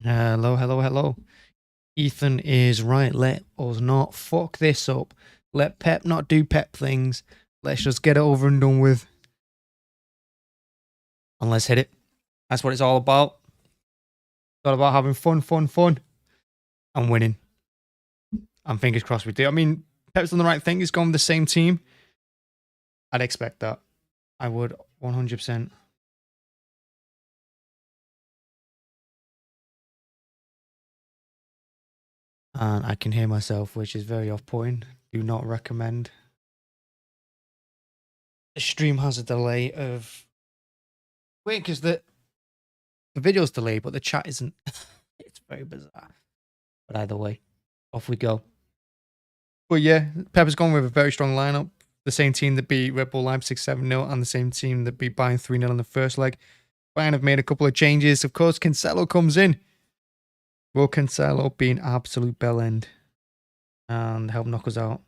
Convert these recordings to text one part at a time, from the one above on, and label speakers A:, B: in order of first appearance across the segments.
A: Hello, hello, hello. Ethan is right. Let us not fuck this up. Let Pep not do Pep things. Let's just get it over and done with. And let's hit it. That's what it's all about. It's all about having fun, and winning. And fingers crossed we do. I mean, Pep's done the right thing. He's gone with the same team. I'd expect that. I would 100%. And I can hear myself, which is very off-putting. Do not recommend. The stream has a delay of... Wait, because the video's delayed, but the chat isn't. It's very bizarre. But either way, off we go. But yeah, Pep has gone with a very strong lineup. The same team that beat Red Bull Leipzig 7-0 and the same team that beat Bayern 3-0 in the first leg. Bayern have made a couple of changes. Of course, Cancelo comes in. Will Cancelo be an absolute bell end and help knock us out?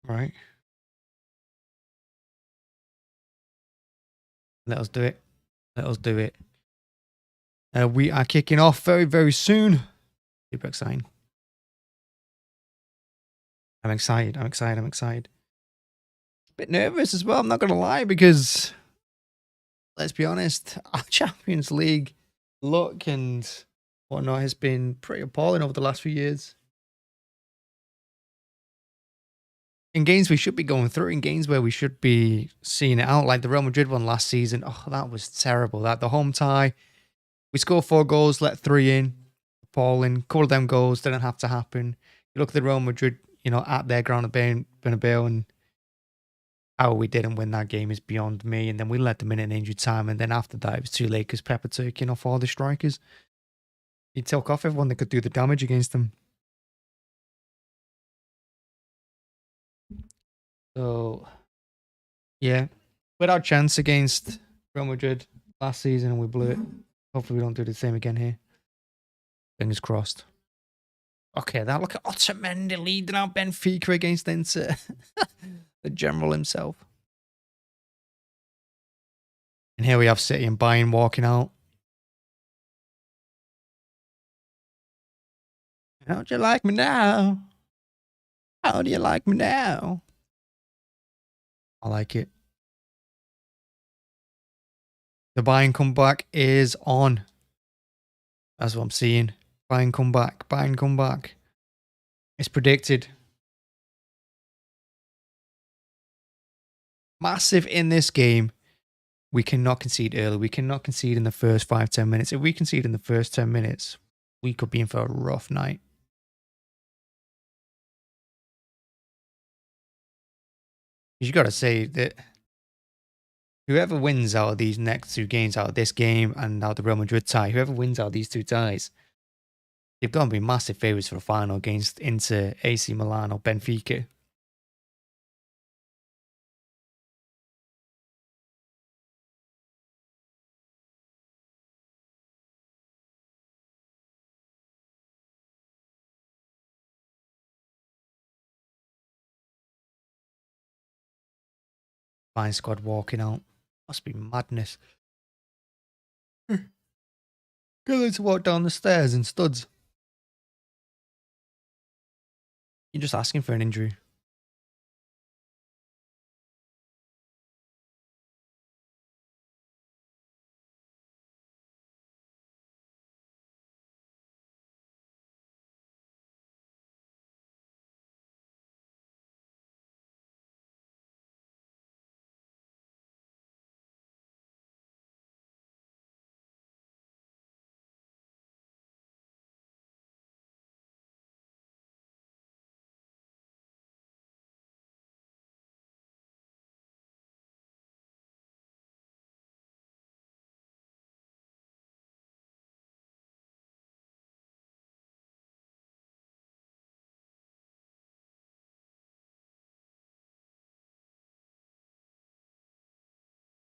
A: Right. Let us do it. Let us do it. We are kicking off very, very soon. Super exciting. I'm excited. I'm excited. I'm excited. A bit nervous as well. I'm not going to lie because, let's be honest, our Champions League luck and whatnot has been pretty appalling over the last few years. In games we should be going through, in games where we should be seeing it out, like the Real Madrid one last season. Oh, that was terrible. That the home tie, we scored 4 goals, let 3 in. Appalling. Couple of them goals didn't have to happen. You look at the Real Madrid, at their ground at Bernabeu, and how we didn't win that game is beyond me. And then we let them in injury time, and then after that it was too late because Pep had taken off all the strikers. He took off everyone that could do the damage against them. So, yeah, we had our chance against Real Madrid last season and we blew it. Hopefully we don't do the same again here. Fingers crossed. Okay, that look at Otamendi leading out Benfica against Inter. The general himself. And here we have City and Bayern walking out. How do you like me now? How do you like me now? I like it. The Bayern comeback is on. That's what I'm seeing. Bayern comeback. Bayern comeback. It's predicted. Massive in this game. We cannot concede early. We cannot concede in the first 5-10 minutes. If we concede in the first 10 minutes, we could be in for a rough night. You got to say that whoever wins out of these next 2 games, out of this game and out of the Real Madrid tie, whoever wins out of these 2 ties, they've got to be massive favourites for the final against Inter, AC Milan or Benfica. Bayern squad walking out. Must be madness. Going to walk down the stairs in studs. You're just asking for an injury.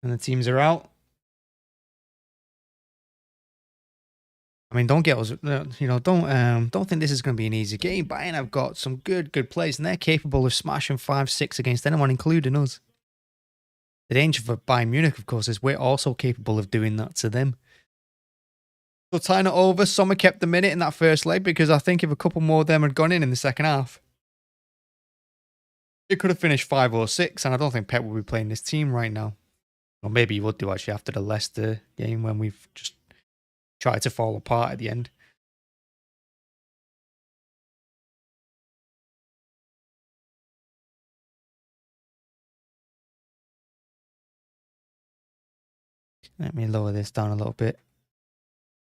A: And the teams are out. I mean, don't get us, don't think this is going to be an easy game. Bayern have got some good players, and they're capable of smashing 5-6 against anyone, including us. The danger for Bayern Munich, of course, is we're also capable of doing that to them. So tying it over, Sommer kept the minute in that first leg because I think if a couple more of them had gone in the second half, it could have finished 5 or 6, and I don't think Pep would be playing this team right now. Or maybe he would do actually after the Leicester game when we've just tried to fall apart at the end. Let me lower this down a little bit.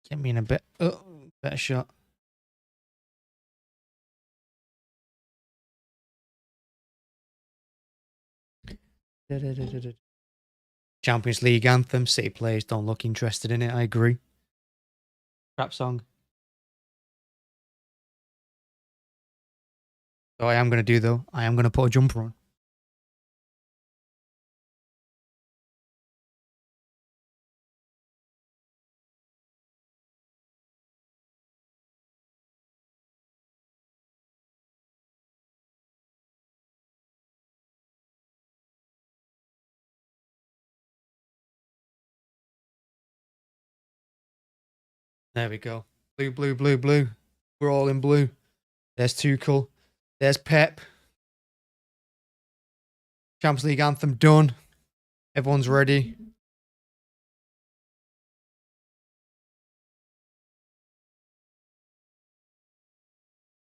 A: Get me in a bit. Oh, better shot. Champions League anthem. City players don't look interested in it. I agree. Rap song. So I am going to do though. I am going to put a jumper on. There we go. Blue, blue, blue, blue. We're all in blue. There's Tuchel. There's Pep. Champions League anthem done. Everyone's ready.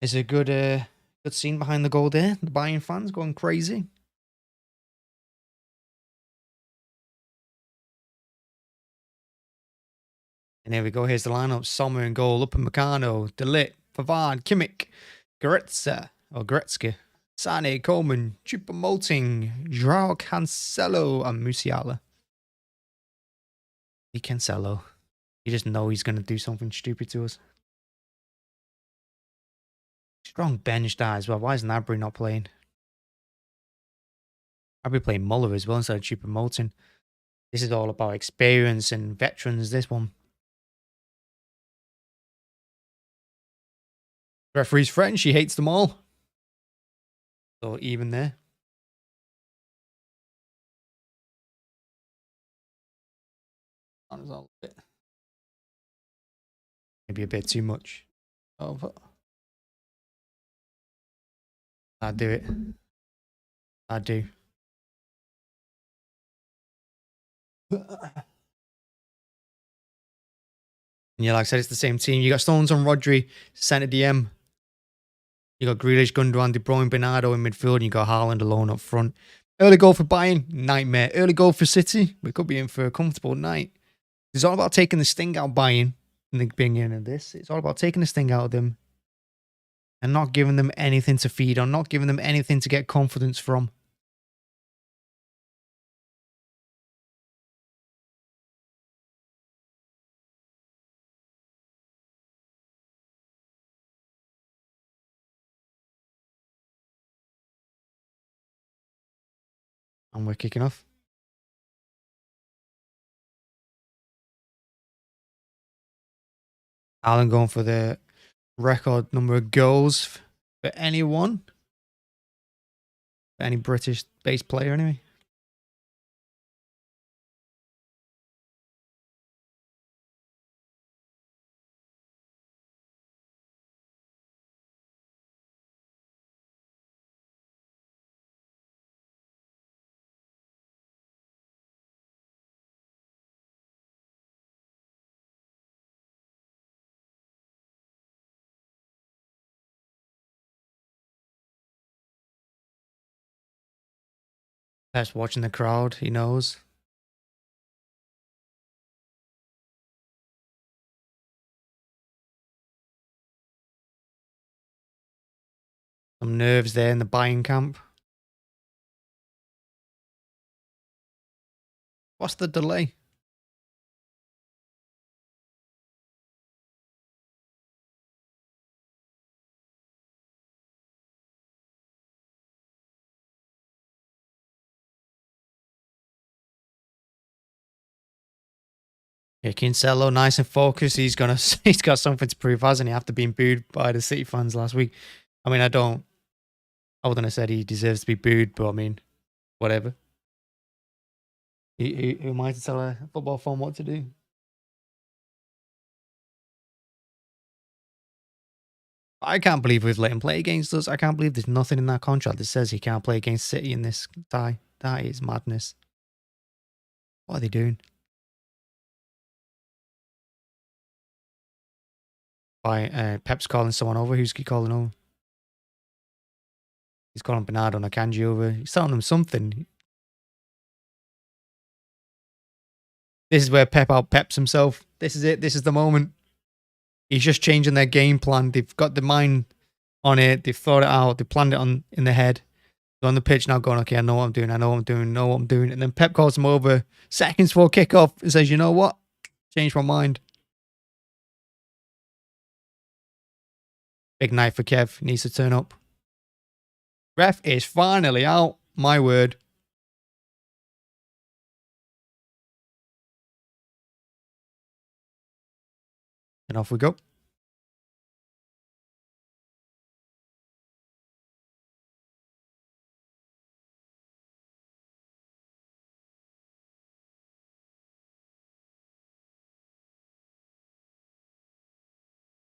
A: It's a good scene behind the goal there. The Bayern fans going crazy. And here we go. Here's the lineup. Sommer in goal. Upamecano, Ligt, Pavard, Kimmich, Goretzka, Sane, Coleman, Choupo-Moting, Joao Cancelo, and Musiala. Cancelo. You just know he's going to do something stupid to us. Strong bench that as well. Why isn't Abri not playing? Abri playing Muller as well instead of Choupo-Moting. This is all about experience and veterans, this one. Referee's French. He hates them all. So even there. Maybe a bit too much. Oh, but I'd do it. I do. Yeah, like I said, it's the same team. You got Stones on Rodri, centre DM. You got Grealish, Gundogan, De Bruyne, Bernardo in midfield, and you got Haaland alone up front. Early goal for Bayern, nightmare. Early goal for City, we could be in for a comfortable night. It's all about taking the sting out of Bayern in the beginning of this. It's all about taking the sting out of them and not giving them anything to feed on, not giving them anything to get confidence from. And we're kicking off. Haaland going for the record number of goals for anyone. For any British-based player, anyway. Pep's watching the crowd. He knows. Some nerves there in the Bayern camp. What's the delay? Yeah, Cancelo, nice and focused. He's got something to prove, hasn't he? After being booed by the City fans last week. I mean, I wouldn't have said he deserves to be booed, but I mean, whatever. Who am I to tell a football fan what to do? I can't believe we've let him play against us. I can't believe there's nothing in that contract that says he can't play against City in this tie. That is madness. What are they doing? Pep's calling someone over. Who's he calling over? He's calling Bernardo and Akanji over. He's telling them something. This is where Pep out-peps himself. This is it. This is the moment. He's just changing their game plan. They've got the mind on it. They've thought it out. They planned it in the head. They're on the pitch now going, okay, I know what I'm doing. I know what I'm doing. Know what I'm doing. And then Pep calls him over seconds before kickoff and says, you know what? Changed my mind. Big night for Kev. Needs to turn up. Ref is finally out. My word. And off we go.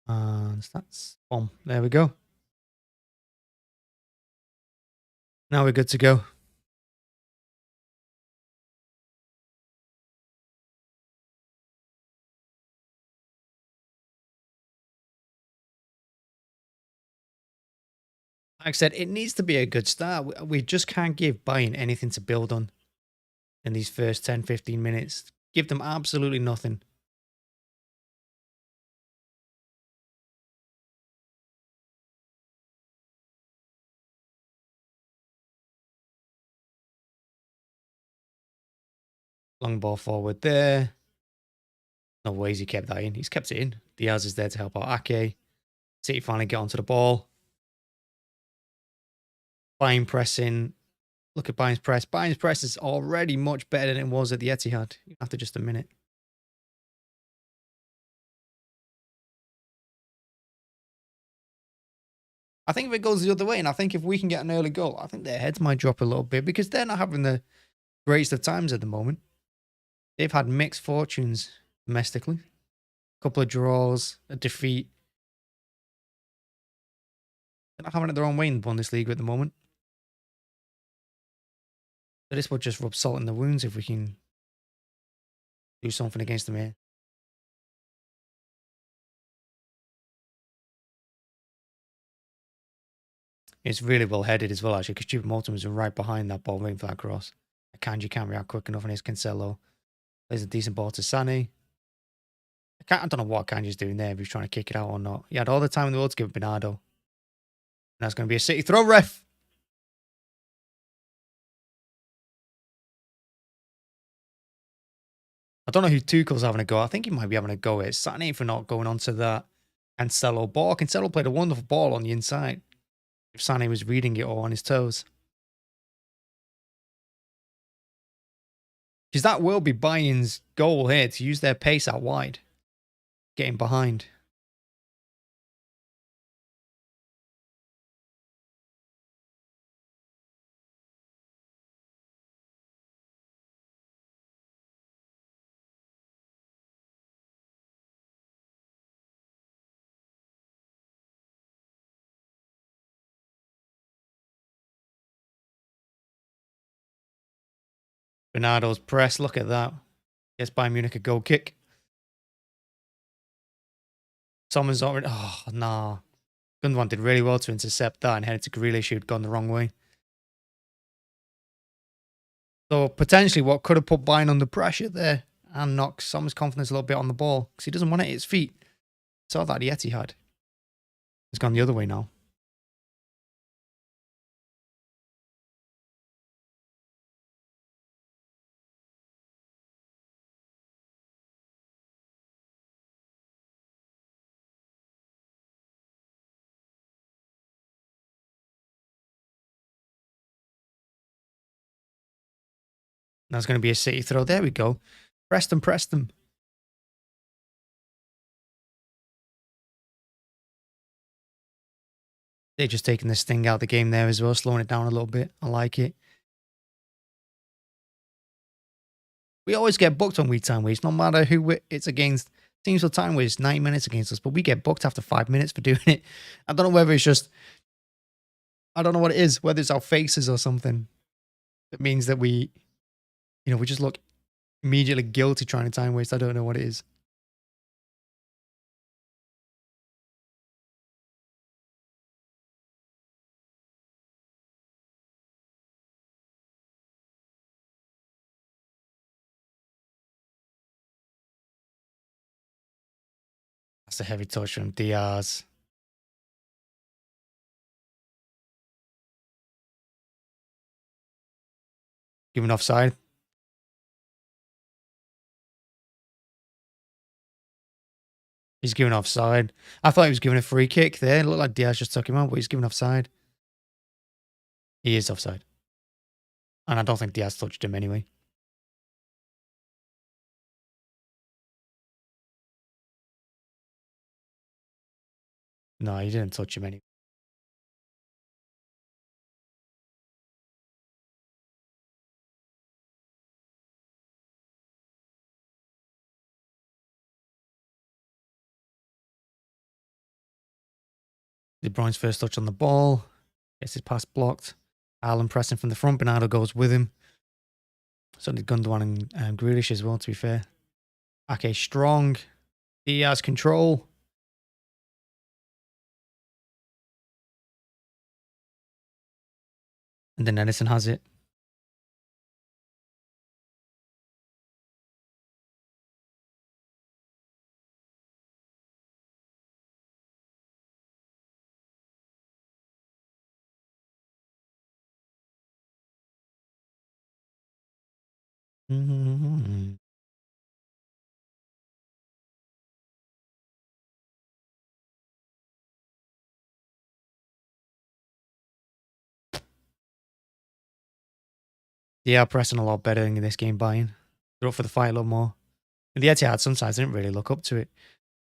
A: And that's boom. There we go. Now we're good to go. Like I said, it needs to be a good start. We just can't give Bayern anything to build on in these first 10, 15 minutes. Give them absolutely nothing. Long ball forward there. No ways he kept that in. He's kept it in. Diaz is there to help out Ake. City finally get onto the ball. Bayern pressing. Look at Bayern's press. Bayern's press is already much better than it was at the Etihad after just a minute. I think if it goes the other way, and I think if we can get an early goal, I think their heads might drop a little bit because they're not having the greatest of times at the moment. They've had mixed fortunes domestically. A couple of draws, a defeat. They're not having it their own way in the Bundesliga at the moment. So this will just rub salt in the wounds if we can do something against them here. It's really well headed as well, actually, because Choupo-Moting was right behind that ball, waiting for that cross. Akanji can't react quick enough, and here's Cancelo. Plays a decent ball to Sané. I don't know what Akanji's doing there, if he's trying to kick it out or not. He had all the time in the world to give it Bernardo. And that's going to be a City throw, ref. I don't know who Tuchel's having a go. I think he might be having a go at Sané for not going onto that Cancelo ball. Cancelo played a wonderful ball on the inside. If Sané was reading it all on his toes. Because that will be Bayern's goal here, to use their pace out wide. Getting behind. Bernardo's press, look at that. Gets Bayern Munich a goal kick. Sommer's already... Oh, nah. Gundogan did really well to intercept that and headed to Grealish, who'd gone the wrong way. So potentially what could have put Bayern under pressure there and knock Sommer's confidence a little bit on the ball because he doesn't want it at his feet. Saw that the Etihad. It's gone the other way now. That's going to be a City throw. There we go. Press them, press them. They're just taking the sting out of the game there as well, slowing it down a little bit. I like it. We always get booked when we time waste, no matter who it's against. Teams will time waste 90 minutes against us, but we get booked after 5 minutes for doing it. I don't know whether it's just, I don't know what it is, whether it's our faces or something. It means that we just look immediately guilty trying to time waste. I don't know what it is. That's a heavy touch from Diaz. Given offside. He's given offside. I thought he was giving a free kick there. It looked like Diaz just took him out, but he's given offside. He is offside. And I don't think Diaz touched him anyway. No, he didn't touch him anyway. De Bruyne's first touch on the ball. Gets his pass blocked. Haaland pressing from the front. Bernardo goes with him. So did Gundogan and Grealish as well, to be fair. Ake strong. Diaz control. And then Ederson has it. Mm-hmm. They are pressing a lot better in this game, Bayern. They're up for the fight a lot more. And the Etihad sometimes didn't really look up to it.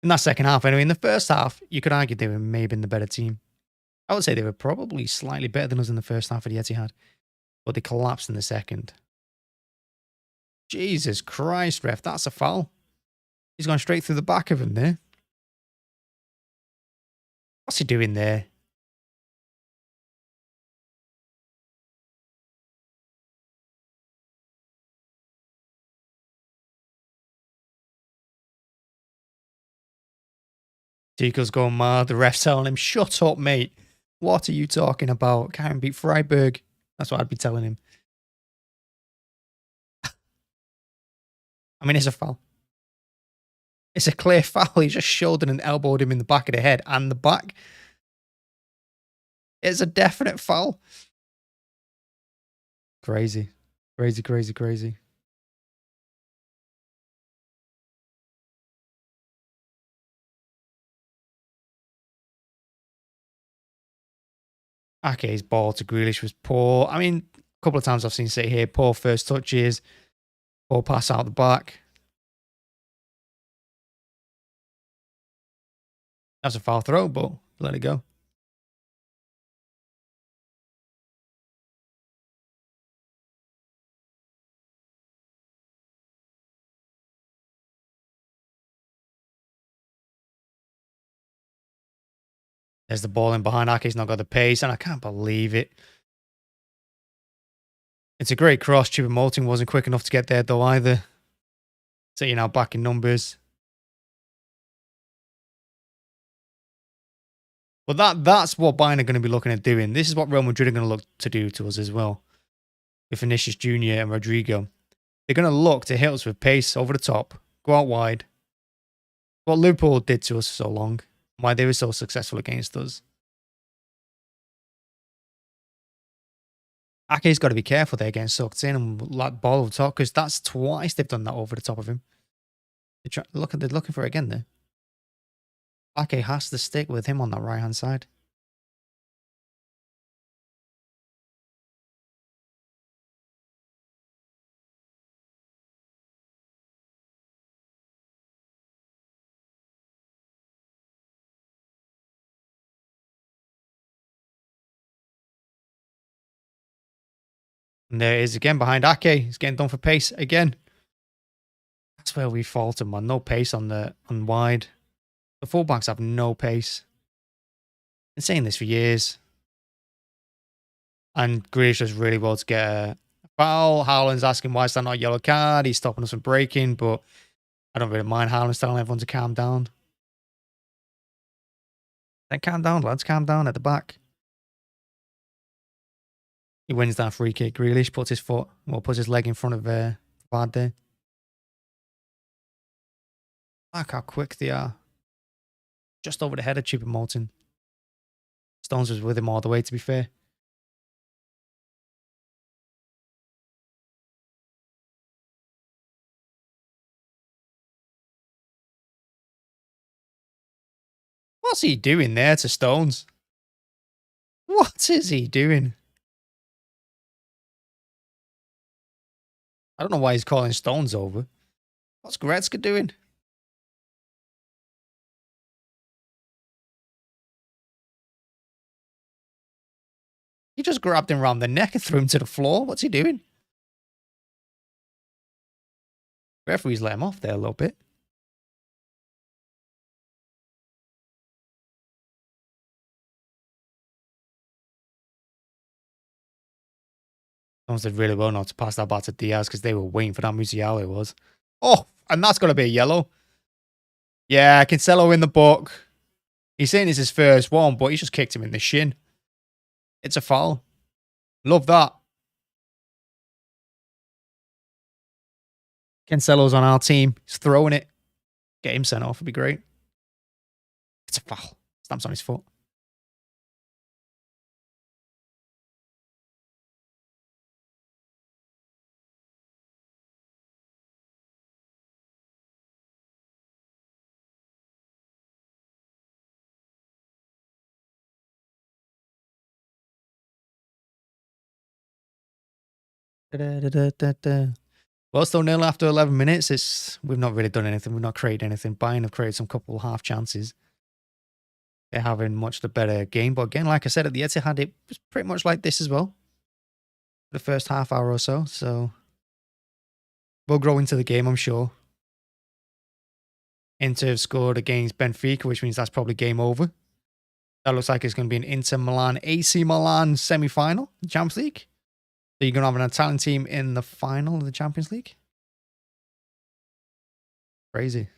A: In that second half, anyway, in the first half, you could argue they were maybe the better team. I would say they were probably slightly better than us in the first half of the Etihad. But they collapsed in the second. Jesus Christ, ref, that's a foul. He's gone straight through the back of him there. What's he doing there? Tico's going mad. The ref's telling him, shut up, mate. What are you talking about? Can't beat Freiburg. That's what I'd be telling him. I mean, it's a foul. It's a clear foul. He just shouldered and elbowed him in the back of the head and the back. It's a definite foul. Crazy. Crazy, crazy, crazy. Ake's ball to Grealish was poor. I mean, a couple of times I've seen City here, poor first touches, poor pass out the back. That's a foul throw, but let it go. There's the ball in behind. Ake's not got the pace, and I can't believe it. It's a great cross. Choupo-Moting wasn't quick enough to get there, though, either. City now back in numbers. But that's what Bayern are going to be looking at doing. This is what Real Madrid are going to look to do to us as well. With Vinicius Jr. and Rodrigo. They're going to look to hit us with pace over the top, go out wide. What Liverpool did to us for so long. Why they were so successful against us. Ake's got to be careful there getting sucked in and let ball over the top, because that's twice they've done that over the top of him. They're looking for it again there. Ake has to stick with him on that right hand side. And there it is again behind Ake. He's getting done for pace again. That's where we faltered, man. No pace on wide. The fullbacks have no pace. Been saying this for years. And Grealish does really well to get a foul. Haaland's asking why is that not a yellow card. He's stopping us from breaking, but I don't really mind Haaland's telling everyone to calm down. Then calm down, lads. Calm down at the back. He wins that free kick. Grealish puts his leg in front of Pavard there. Look how quick they are. Just over the head of Choupo-Moting. Stones was with him all the way, to be fair. What's he doing there to Stones? What is he doing? I don't know why he's calling Stones over. What's Goretzka doing? He just grabbed him around the neck and threw him to the floor. What's he doing? Referee's let him off there a little bit. Stones did really well not to pass that back to Diaz because they were waiting for that Musiala was. Oh, and that's got to be a yellow. Yeah, Cancelo in the book. He's saying it's his first one, but he just kicked him in the shin. It's a foul. Love that. Cancelo's on our team. He's throwing it. Get him sent off. Would be great. It's a foul. Stamps on his foot. Well, still nil after 11 minutes. We've not really done anything. We've not created anything. Bayern have created some couple half chances. They're having much the better game. But again, like I said, at the Etihad, it was pretty much like this as well. The first half hour or so. So we'll grow into the game, I'm sure. Inter have scored against Benfica, which means that's probably game over. That looks like it's going to be an Inter Milan, AC Milan semi-final, the Champions League. So you're going to have an Italian team in the final of the Champions League? Crazy.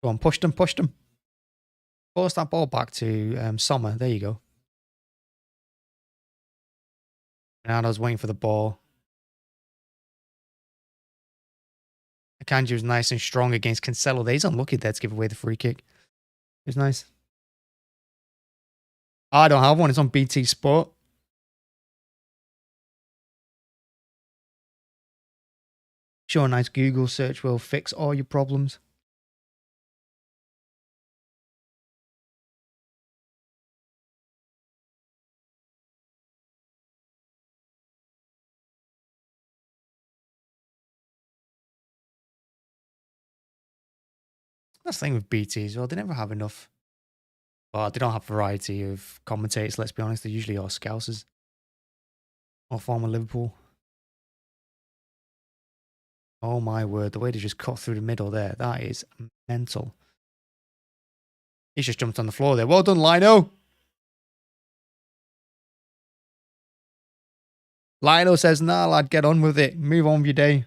A: Go on, push them. Force that ball back to Sommer. There you go. Bernardo's waiting for the ball. Akanji was nice and strong against Cancelo. He's unlucky there to give away the free kick. It was nice. I don't have one. It's on BT Sport. Sure, a nice Google search will fix all your problems. That's the thing with BT as well. They never have enough. Well, they don't have variety of commentators, let's be honest. They're usually all Scousers. Or former Liverpool. Oh my word, the way they just cut through the middle there. That is mental. He's just jumped on the floor there. Well done, Lino. Lino says, nah, lad, get on with it. Move on with your day.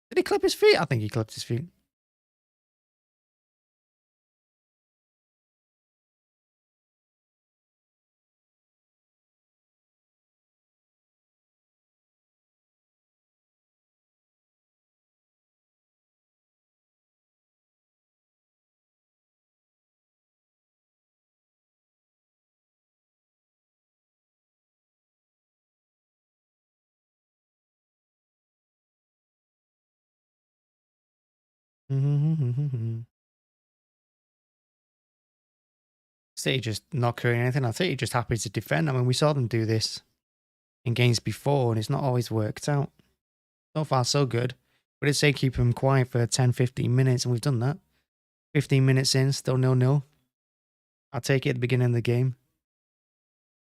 A: Did he clip his feet? I think he clipped his feet. City just not creating anything. I think he's just happy to defend. I mean, we saw them do this in games before, and it's not always worked out. So far, so good. We did say keep him quiet for 10, 15 minutes, and we've done that. 15 minutes in, still 0-0. I'll take it at the beginning of the game.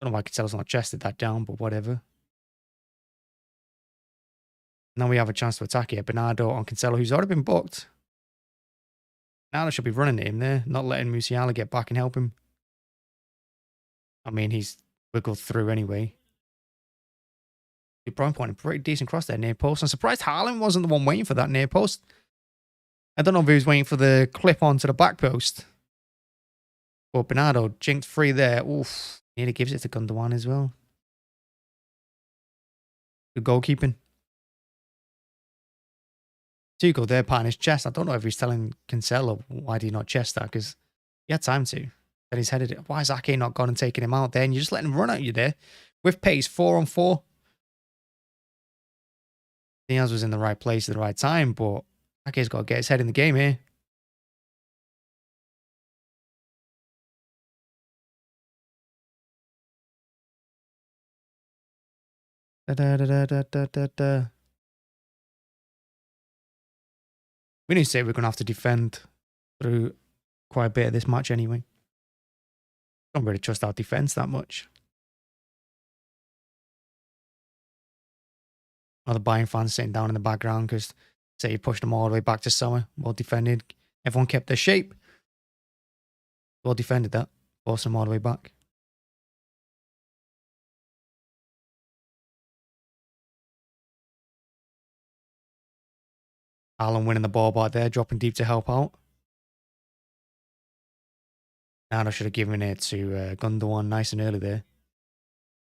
A: Don't know why Cancelo's not chested that down, but whatever. Now we have a chance to attack it. Bernardo on Cancelo, who's already been booked. Bernardo should be running at him there, not letting Musiala get back and help him. I mean, he's wiggled through anyway. Bruyne pointing pretty decent cross there, near post. I'm surprised Haaland wasn't the one waiting for that near post. I don't know if he was waiting for the clip onto the back post. But Bernardo jinked free there. Oof. Nearly gives it to Gundogan as well. Good goalkeeping. Tuchel there patting his chest. I don't know if he's telling Cancelo why did he not chest that, because he had time to. Then he's headed it. Why is Ake not gone and taking him out there? And you're just letting him run at you there. With pace, 4-on-4. Diaz was in the right place at the right time, but Ake's got to get his head in the game here. We need to say we're going to have to defend through quite a bit of this match anyway. Don't really trust our defense that much. Other Bayern fans sitting down in the background because say you pushed them all the way back to Sommer. Well defended. Everyone kept their shape. Well defended that. Forced them all the way back. Haaland winning the ball back there, dropping deep to help out. Now I should have given it to Gundogan nice and early there.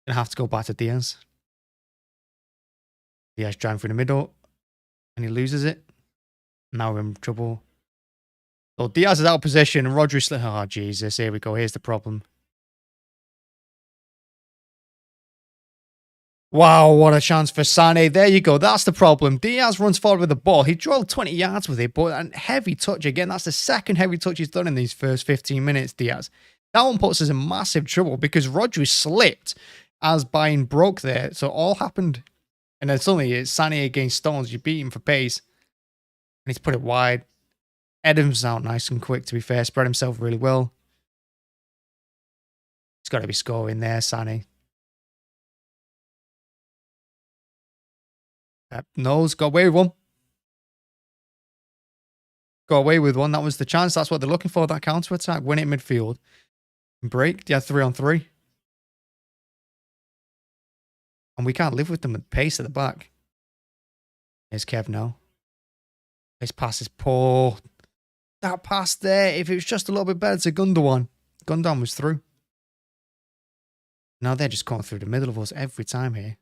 A: Gonna have to go back to Diaz. Diaz driving through the middle. And he loses it. Now we're in trouble. So Diaz is out of position. Rodri slip. Oh, Jesus. Here we go. Here's the problem. Wow, what a chance for Sané. There you go. That's the problem. Diaz runs forward with the ball. He drove 20 yards with it, but a heavy touch again. That's the second heavy touch he's done in these first 15 minutes, Diaz. That one puts us in massive trouble because Rodri slipped as Bayern broke there. So all happened. And then suddenly it's Sané against Stones. You beat him for pace. And he's put it wide. Ederson's out nice and quick, to be fair. Spread himself really well. He's got to be scoring there, Sané. Nose got away with one. Got away with one. That was the chance. That's what they're looking for, that counter-attack. Win it midfield. Break. Yeah, 3-on-3. And we can't live with them at pace at the back. Here's Kev now. His pass is poor. That pass there, if it was just a little bit better to Gundogan. Gundogan was through. Now they're just going through the middle of us every time here.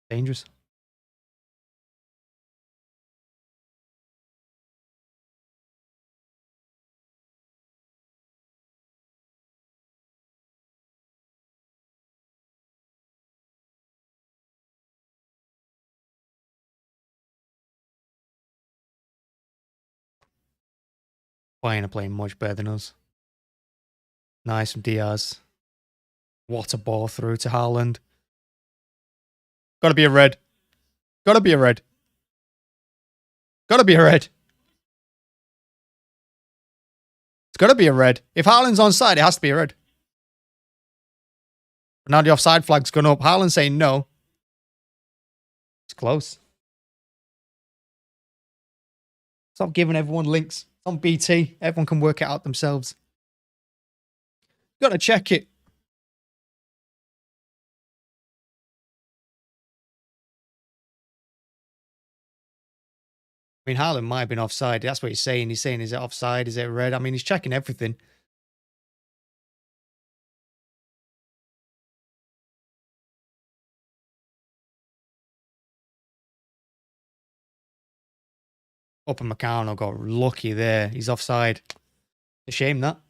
A: Dangerous. Bayern are playing much better than us. Nice from Diaz. What a ball through to Haaland. Gotta be a red. Gotta be a red. Gotta be a red. It's gotta be a red. If Haaland's onside, it has to be a red. But now the offside flag's gone up. Haaland saying no. It's close. Stop giving everyone links. It's on BT. Everyone can work it out themselves. Gotta check it. I mean, Haaland might have been offside. That's what he's saying. He's saying, is it offside? Is it red? I mean, he's checking everything. Upamecano got lucky there. He's offside. A shame that.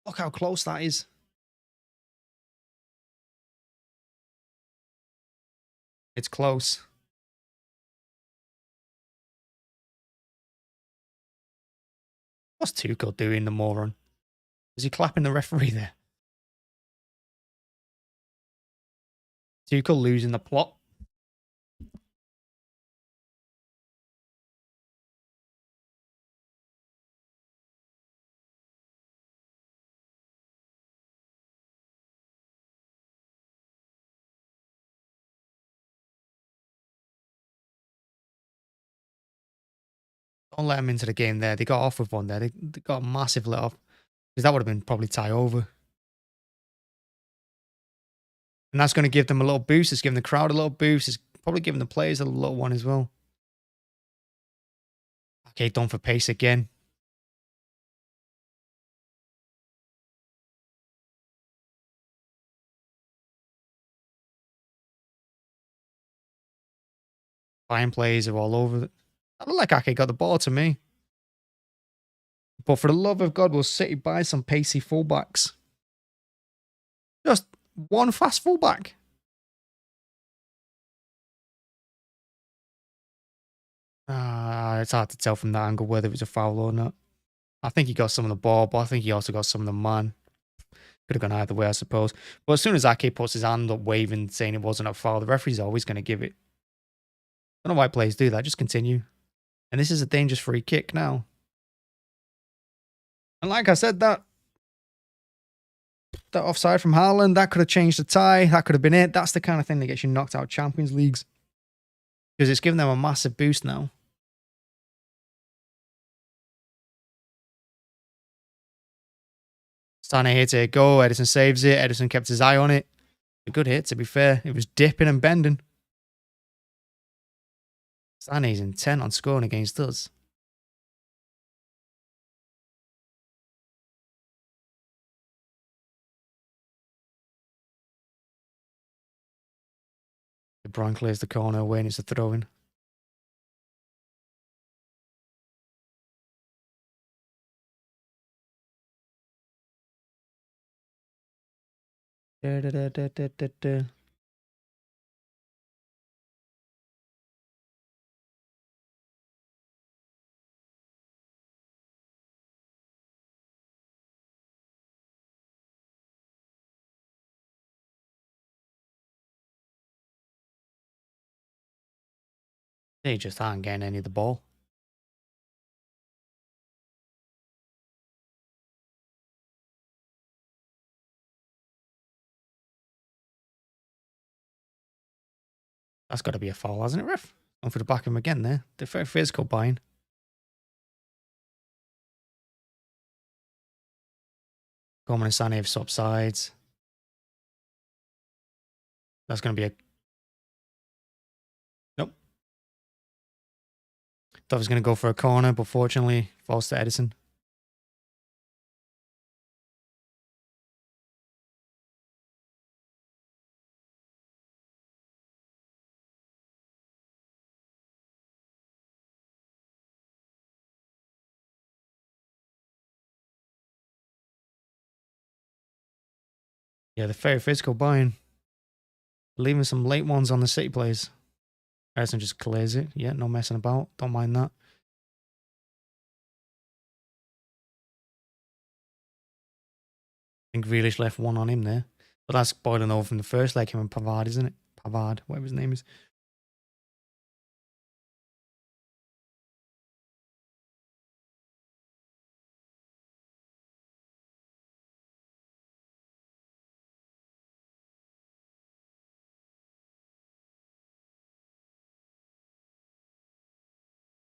A: Look how close that is. It's close. What's Tuchel doing, the moron? Was he clapping the referee there? Tuchel losing the plot. Don't let them into the game there. They got off with one there. They got a massive let off. Because that would have been probably tie over. And that's going to give them a little boost. It's giving the crowd a little boost. It's probably giving the players a little one as well. Okay, done for pace again. Bayern players are all over it. I look like Ake got the ball to me. But for the love of God, will City buy some pacey fullbacks? Just one fast fullback. It's hard to tell from that angle whether it was a foul or not. I think he got some of the ball, but I think he also got some of the man. Could have gone either way, I suppose. But as soon as Ake puts his hand up waving, saying it wasn't a foul, the referee's always going to give it. I don't know why players do that. Just continue. And this is a dangerous free kick now. And like I said, that offside from Haaland, that could have changed the tie. That could have been it. That's the kind of thing that gets you knocked out of Champions Leagues. Because it's given them a massive boost now. Sane hits it, go. Ederson saves it. Ederson kept his eye on it. A good hit, to be fair. It was dipping and bending. Sane's intent on scoring against us. Bruyne clears the corner away and it's a throw-in. They just aren't getting any of the ball. That's got to be a foul, hasn't it, ref? Going for the back of him again there. They're very physical buying. Coleman and Sané have swapped sides. That's going to be a... Nope. Thought I was going to go for a corner, but fortunately, falls to Ederson. Yeah, they're very physical buying. Leaving some late ones on the City players. Ederson just clears it. Yeah, no messing about. Don't mind that. I think Grealish left one on him there. But that's boiling over from the first leg, him and Pavard, isn't it? Pavard, whatever his name is.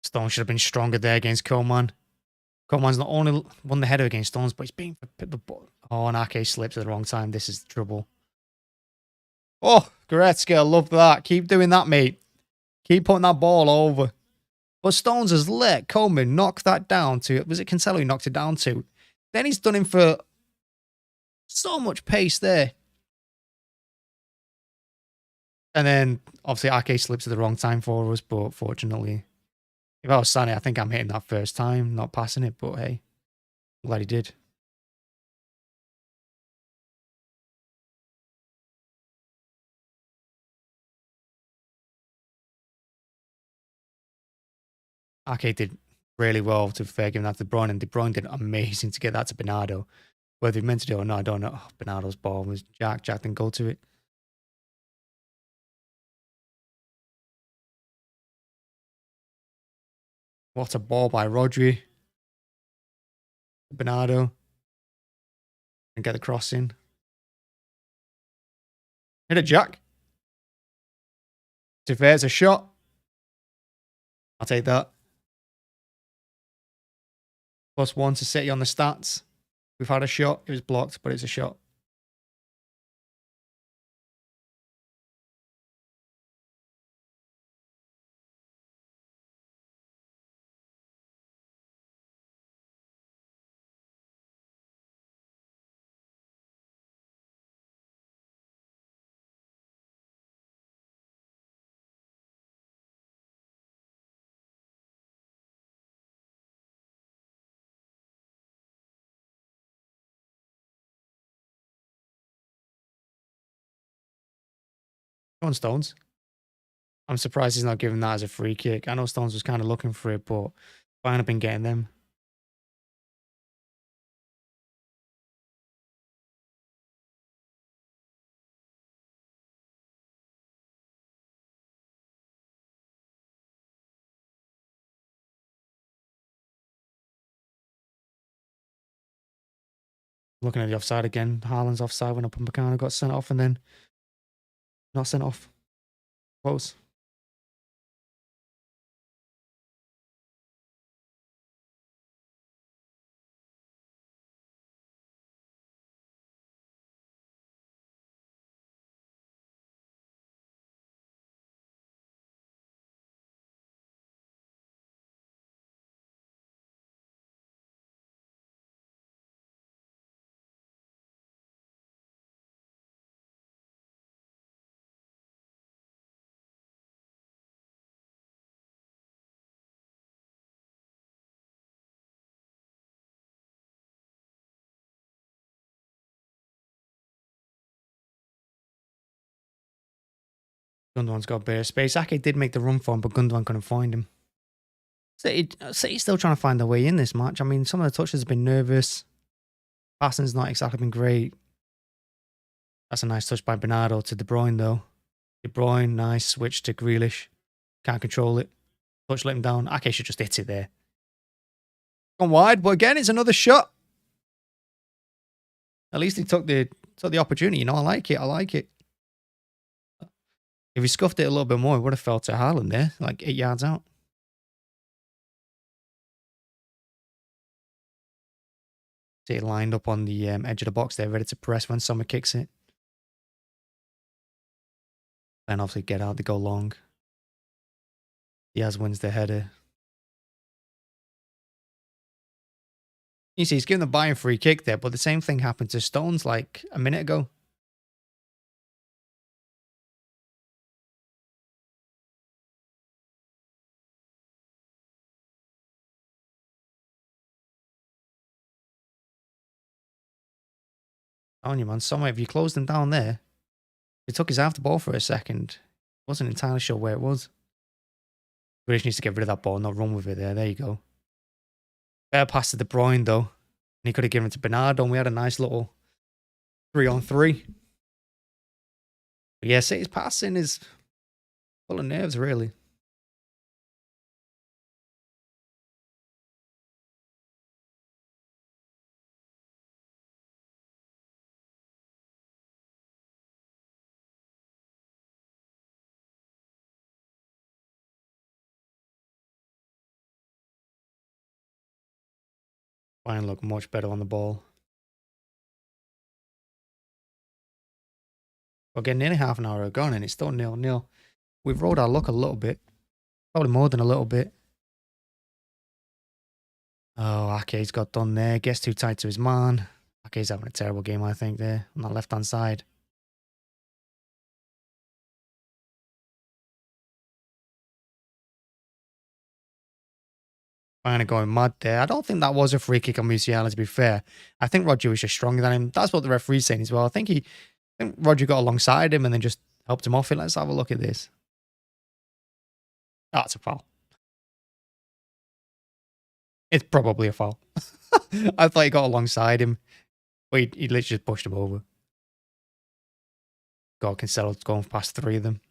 A: Stones should have been stronger there against Coleman. Coleman's not only won the header against Stones, but he's been the ball. Oh, and Ake slips at the wrong time. This is trouble. Oh, Goretzka, I love that. Keep doing that, mate. Keep putting that ball over. But Stones has let Coleman knock that down to... Was it Cancelo who knocked it down to? Then he's done him for so much pace there. And then, obviously, Ake slips at the wrong time for us, but fortunately... If I was Sané, I think I'm hitting that first time, not passing it, but hey, I'm glad he did. Ake did really well, to be fair, giving that to De Bruyne, and De Bruyne did amazing to get that to Bernardo. Whether he meant to do it or not, I don't know. Oh, Bernardo's ball was Jack. Jack didn't go to it. What a ball by Rodri. Bernardo. And get the cross in. Hit it, Jack. To fair, it's a shot. I'll take that. +1 to City on the stats. We've had a shot. It was blocked, but it's a shot. Go on, Stones. I'm surprised he's not giving that as a free kick. I know Stones was kind of looking for it, but Bayern have been getting them. Looking at the offside again. Haaland's offside when Upamecano got sent off and then not sent off. Close. Gundogan's got a bit of space. Ake did make the run for him, but Gundogan couldn't find him. City's still trying to find their way in this match. I mean, some of the touches have been nervous. Passing's not exactly been great. That's a nice touch by Bernardo to De Bruyne, though. De Bruyne, nice switch to Grealish. Can't control it. Touch let him down. Ake should just hit it there. Gone wide, but again, it's another shot. At least he took the opportunity. You know, I like it. I like it. If he scuffed it a little bit more, he would have fell to Haaland there, like 8 yards out. See it lined up on the edge of the box there, ready to press when Sommer kicks it. And obviously get out, they go long. Diaz wins the header. You see, he's giving the Bayern free kick there, but the same thing happened to Stones like a minute ago. On you, man. Somewhere, if you closed him down there, he took his eye off the ball for a second. Wasn't entirely sure where it was. Grealish needs to get rid of that ball, not run with it there. There you go. Better pass to De Bruyne, though. And he could have given it to Bernardo, and we had a nice little 3-on-3. But yeah, City's passing is full of nerves, really. Bayern look much better on the ball. We're getting nearly half an hour gone, and it's still 0-0. We've rolled our luck a little bit. Probably more than a little bit. Oh, Ake's got done there. Gets too tight to his man. Ake's having a terrible game, I think, there on that left-hand side. Kind of going mad there. I don't think that was a free kick on Musiala, to be fair. I think Rodri was just stronger than him. That's what the referee's saying as well. I think Rodri got alongside him and then just helped him off it. Let's have a look at this. Oh, it's a foul. It's probably a foul. I thought he got alongside him. But he literally just pushed him over. God, Cancelo's going past 3 of them.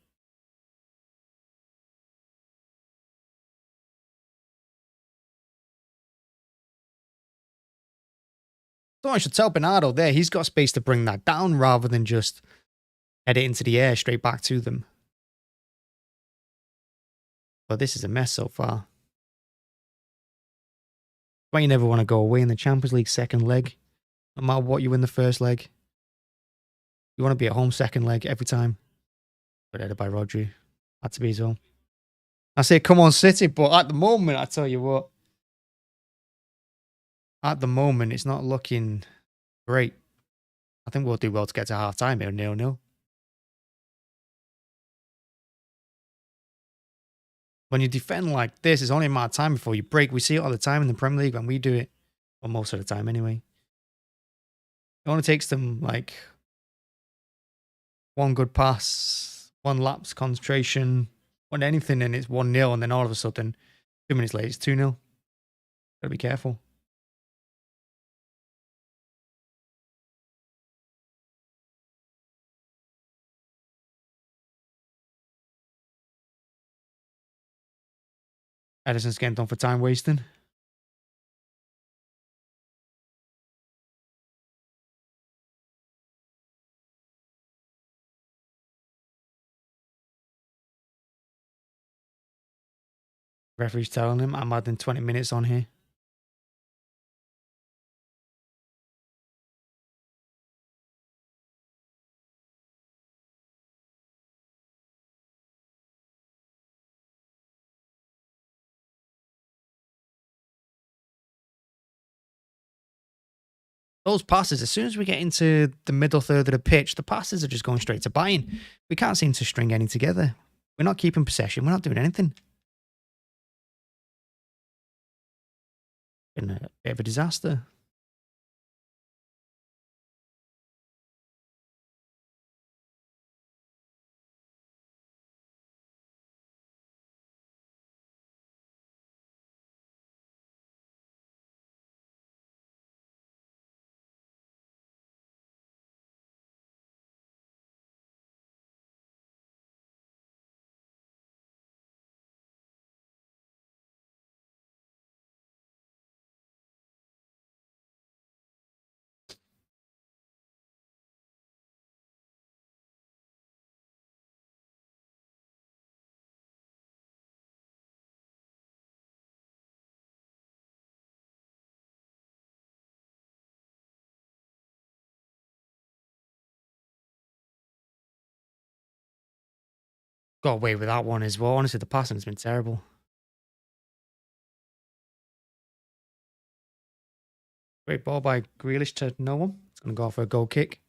A: Someone should tell Bernardo there. He's got space to bring that down rather than just head it into the air straight back to them. But this is a mess so far. Why you never want to go away in the Champions League second leg. No matter what you win the first leg. You want to be at home second leg every time. But headed by Rodri. Had to be as well. I say, come on, City, but at the moment, I tell you what. At the moment, it's not looking great. I think we'll do well to get to half-time here, 0-0. When you defend like this, it's only a matter of time before you break. We see it all the time in the Premier League when we do it. Well, most of the time anyway. It only takes them like one good pass, one lapse concentration, one anything, and it's 1-0, and then all of a sudden, 2 minutes later, it's 2-0. Gotta be careful. Ederson's getting done for time wasting. Referee's telling him, I'm adding 20 minutes on here. Those passes, as soon as we get into the middle third of the pitch, the passes are just going straight to Bayern. We can't seem to string any together. We're not keeping possession. We're not doing anything. Been a bit of a disaster. Got away with that one as well. Honestly, the passing has been terrible. Great ball by Grealish to no one. It's going to go for a goal kick.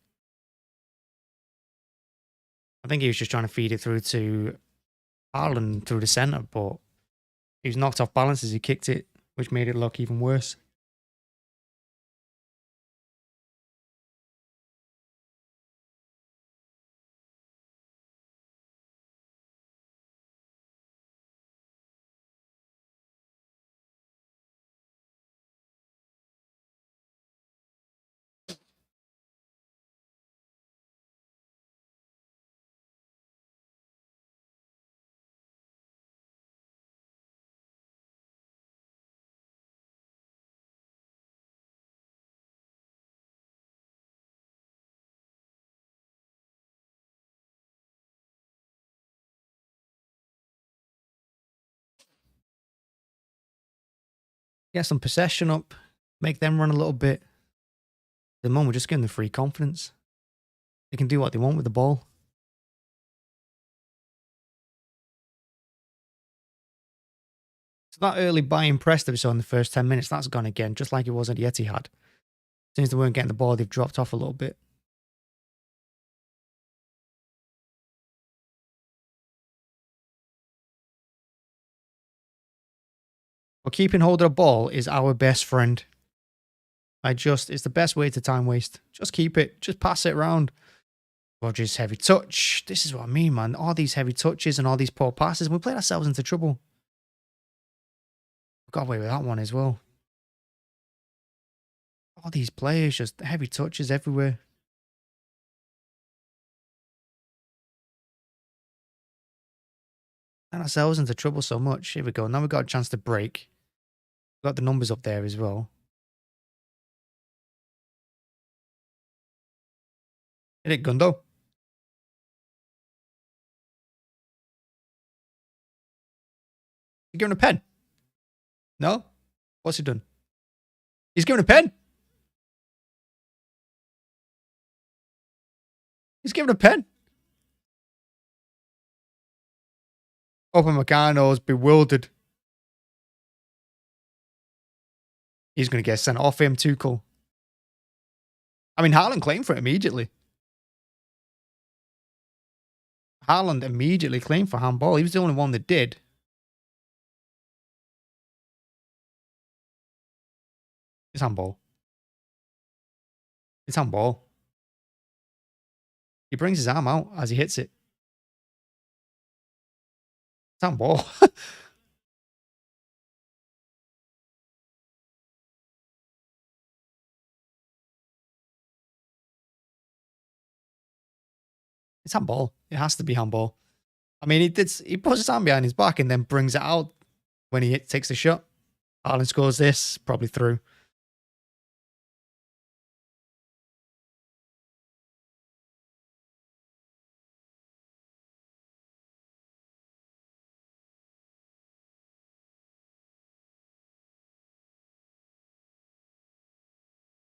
A: I think he was just trying to feed it through to Haaland through the centre, but he was knocked off balance as he kicked it, which made it look even worse. Get some possession up, make them run a little bit. At the moment, we're just giving them free confidence. They can do what they want with the ball. So that early Bayern press that we saw in the first 10 minutes, that's gone again, just like it was at the Etihad. Since they weren't getting the ball, they've dropped off a little bit. But keeping hold of the ball is our best friend. It's the best way to time waste. Just keep it. Just pass it around. Rodri's heavy touch. This is what I mean, man. All these heavy touches and all these poor passes. We played ourselves into trouble. We got away with that one as well. All these players, just heavy touches everywhere. And ourselves into trouble so much. Here we go. Now we've got a chance to break. We've got the numbers up there as well. Hit it, Gundo. You giving a pen? No? What's he done? He's giving a pen? He's giving a pen? Upamecano's bewildered. He's going to get sent off him, too cool. I mean, Haaland claimed for it immediately. Haaland immediately claimed for handball. He was the only one that did. It's handball. It's handball. He brings his arm out as he hits it. It's handball. It's handball. It has to be handball. I mean, he puts his hand behind his back and then brings it out when he takes the shot. Haaland scores this, probably through.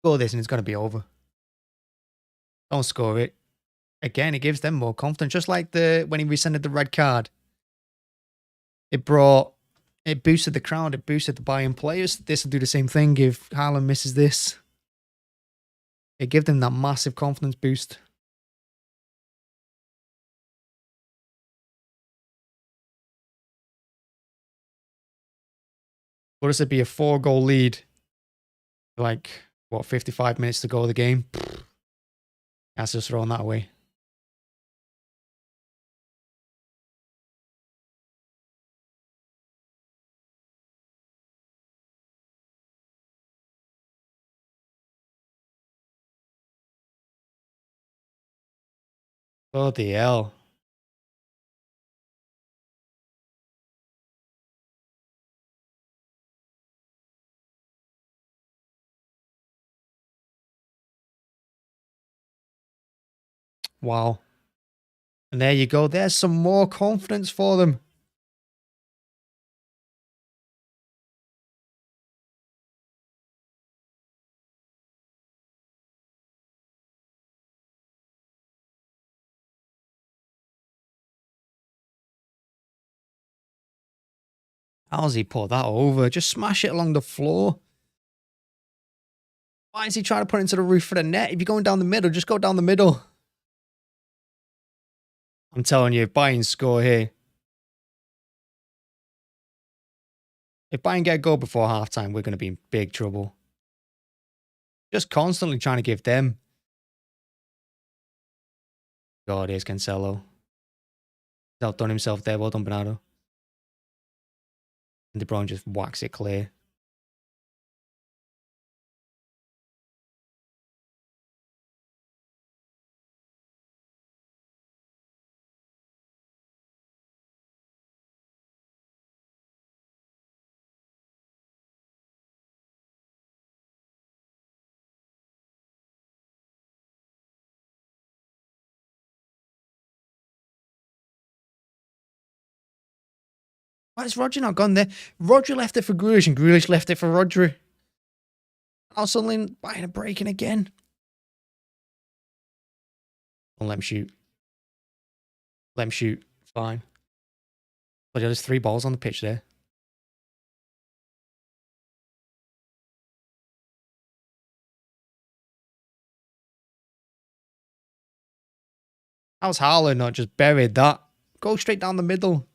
A: Score this and it's going to be over. Don't score it. Again, it gives them more confidence. Just like when he rescinded the red card. It boosted the crowd. It boosted the Bayern players. This will do the same thing if Haaland misses this. It gives them that massive confidence boost. Will this be a 4-goal lead? Like, what, 55 minutes to go of the game? That's just throwing that away. Bloody hell. Wow. And there you go. There's some more confidence for them. How's he put that over? Just smash it along the floor. Why is he trying to put it into the roof of the net? If you're going down the middle, just go down the middle. I'm telling you, if Bayern score here. If Bayern get a goal before halftime, we're going to be in big trouble. Just constantly trying to give them. God, here's Cancelo. He's outdone himself there. Well done, Bernardo. And Bruyne just whacks it clear. Why has Rodri not gone there? Rodri left it for Grealish and Grealish left it for Rodri. Now suddenly Bayern are breaking again. Don't let him shoot. Let him shoot. Fine. But there's 3 balls on the pitch there. How's Haaland not just buried that? Go straight down the middle.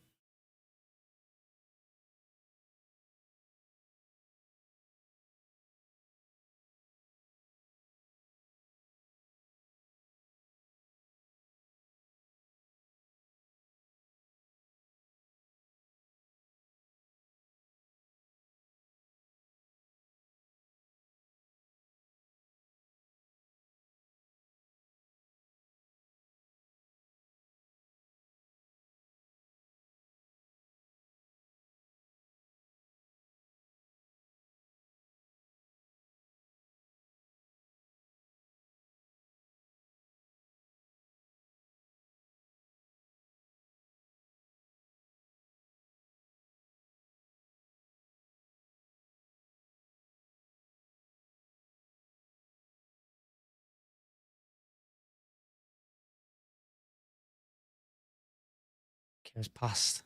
A: It's past.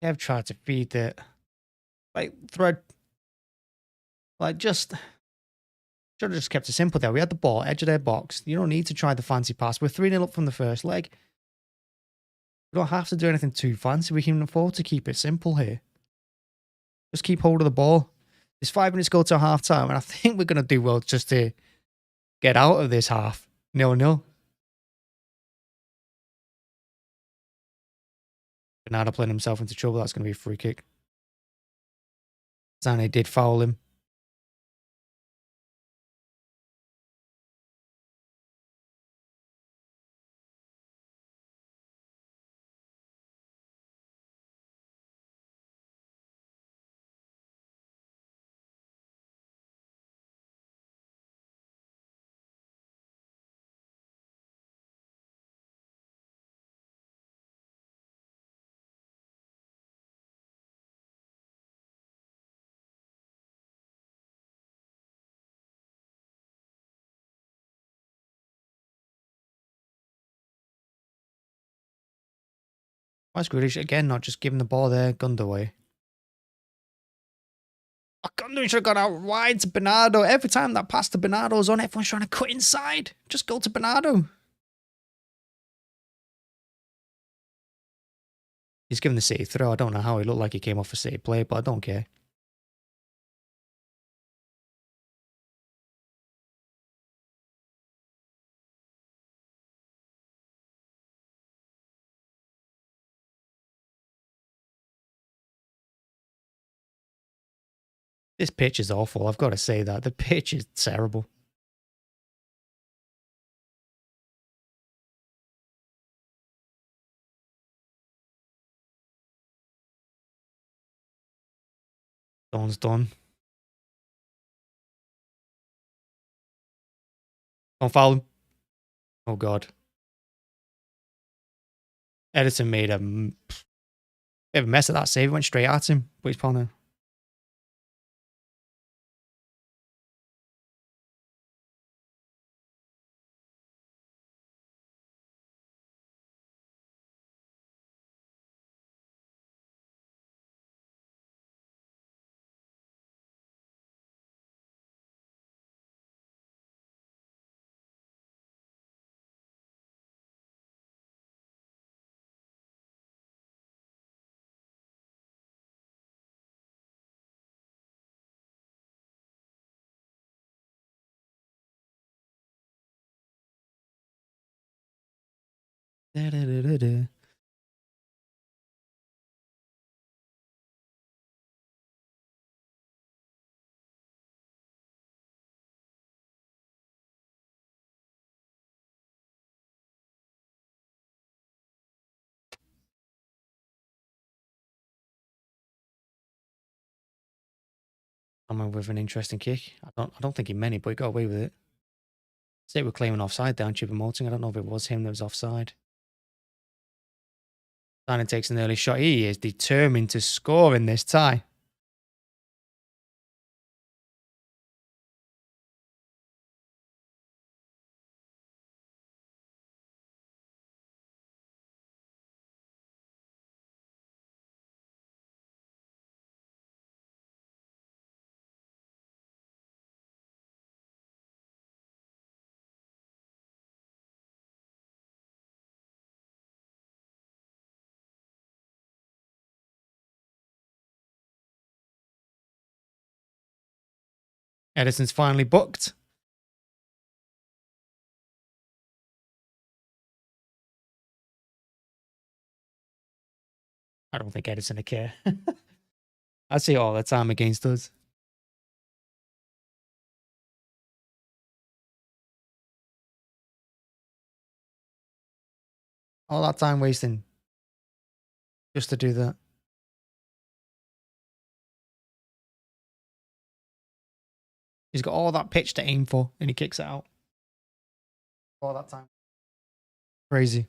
A: They've tried to feed it. Like, thread. Like, just. Should have just kept it simple there. We had the ball, edge of their box. You don't need to try the fancy pass. We're 3-0 up from the first leg. We don't have to do anything too fancy. We can afford to keep it simple here. Just keep hold of the ball. There's 5 minutes to go to half time, and I think we're going to do well just to get out of this half. 0-0. Bernardo playing himself into trouble. That's going to be a free kick. Zane did foul him. Why is Grealish again not just giving the ball there? Gundogan. Gundogan should have gone out wide to Bernardo. Every time that pass to Bernardo's on, everyone's trying to cut inside. Just go to Bernardo. He's giving the City throw. I don't know how he looked like he came off a City play, but I don't care. This pitch is awful. I've got to say that. The pitch is terrible. Don's done. Don't foul him. Oh, God. Ederson made a bit of a mess of that save. He went straight at him, but he's probably... Sommer with an interesting kick. I don't think he meant it, but he got away with it. Say we're claiming offside down, Chip Moting. I don't know if it was him that was offside. Simon takes an early shot. He is determined to score in this tie. Ederson's finally booked. I don't think Ederson would care. I see it all the time against us. All that time wasting just to do that. He's got all that pitch to aim for, and he kicks it out. All that time. Crazy.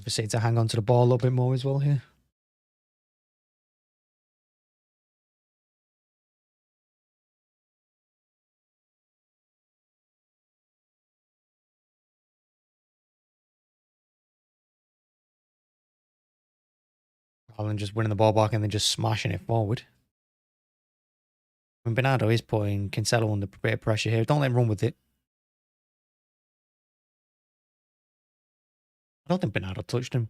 A: for City to hang on to the ball a little bit more as well here. Rather than just winning the ball back and then just smashing it forward. And Bernardo is putting Cancelo under a bit of pressure here. Don't let him run with it. I don't think Bernardo touched him.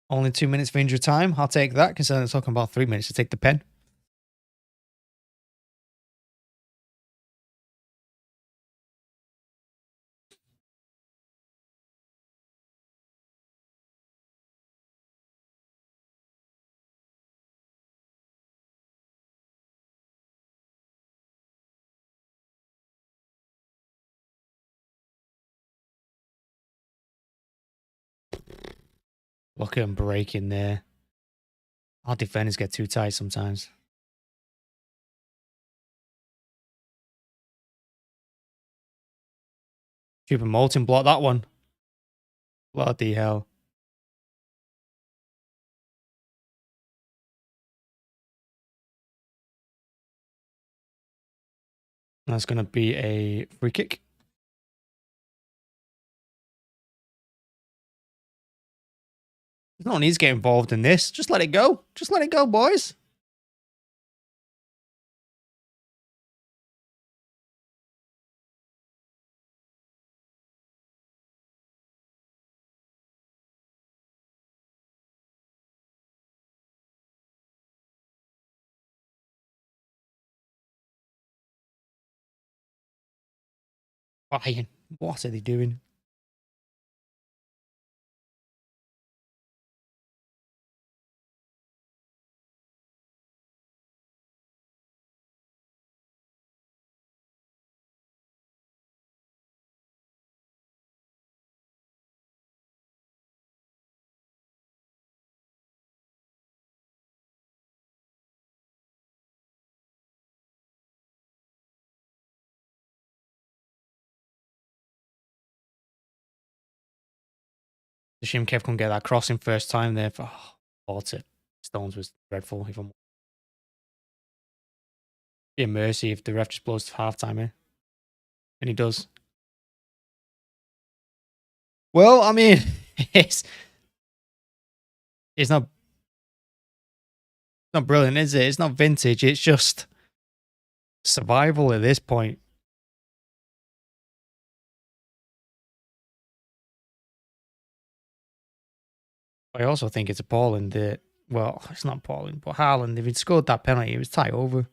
A: Only 2 minutes for injury time. I'll take that, considering it's talking about 3 minutes to take the pen. Look at him breaking there. Our defenders get too tight sometimes. Stupid Molten blocked that one. Bloody hell. That's going to be a free kick. There's no need to get involved in this. Just let it go. Just let it go, boys. Bayern, what are they doing? The shame Kev couldn't get that crossing first time there for Laporte. Stones was dreadful. If I'm be a mercy if the ref just blows to halftime here. And he does. Well, I mean, it's not brilliant, is it? It's not vintage. It's just survival at this point. I also think it's appalling that, well, it's not appalling, but Haaland, if he'd scored that penalty, it was tie over.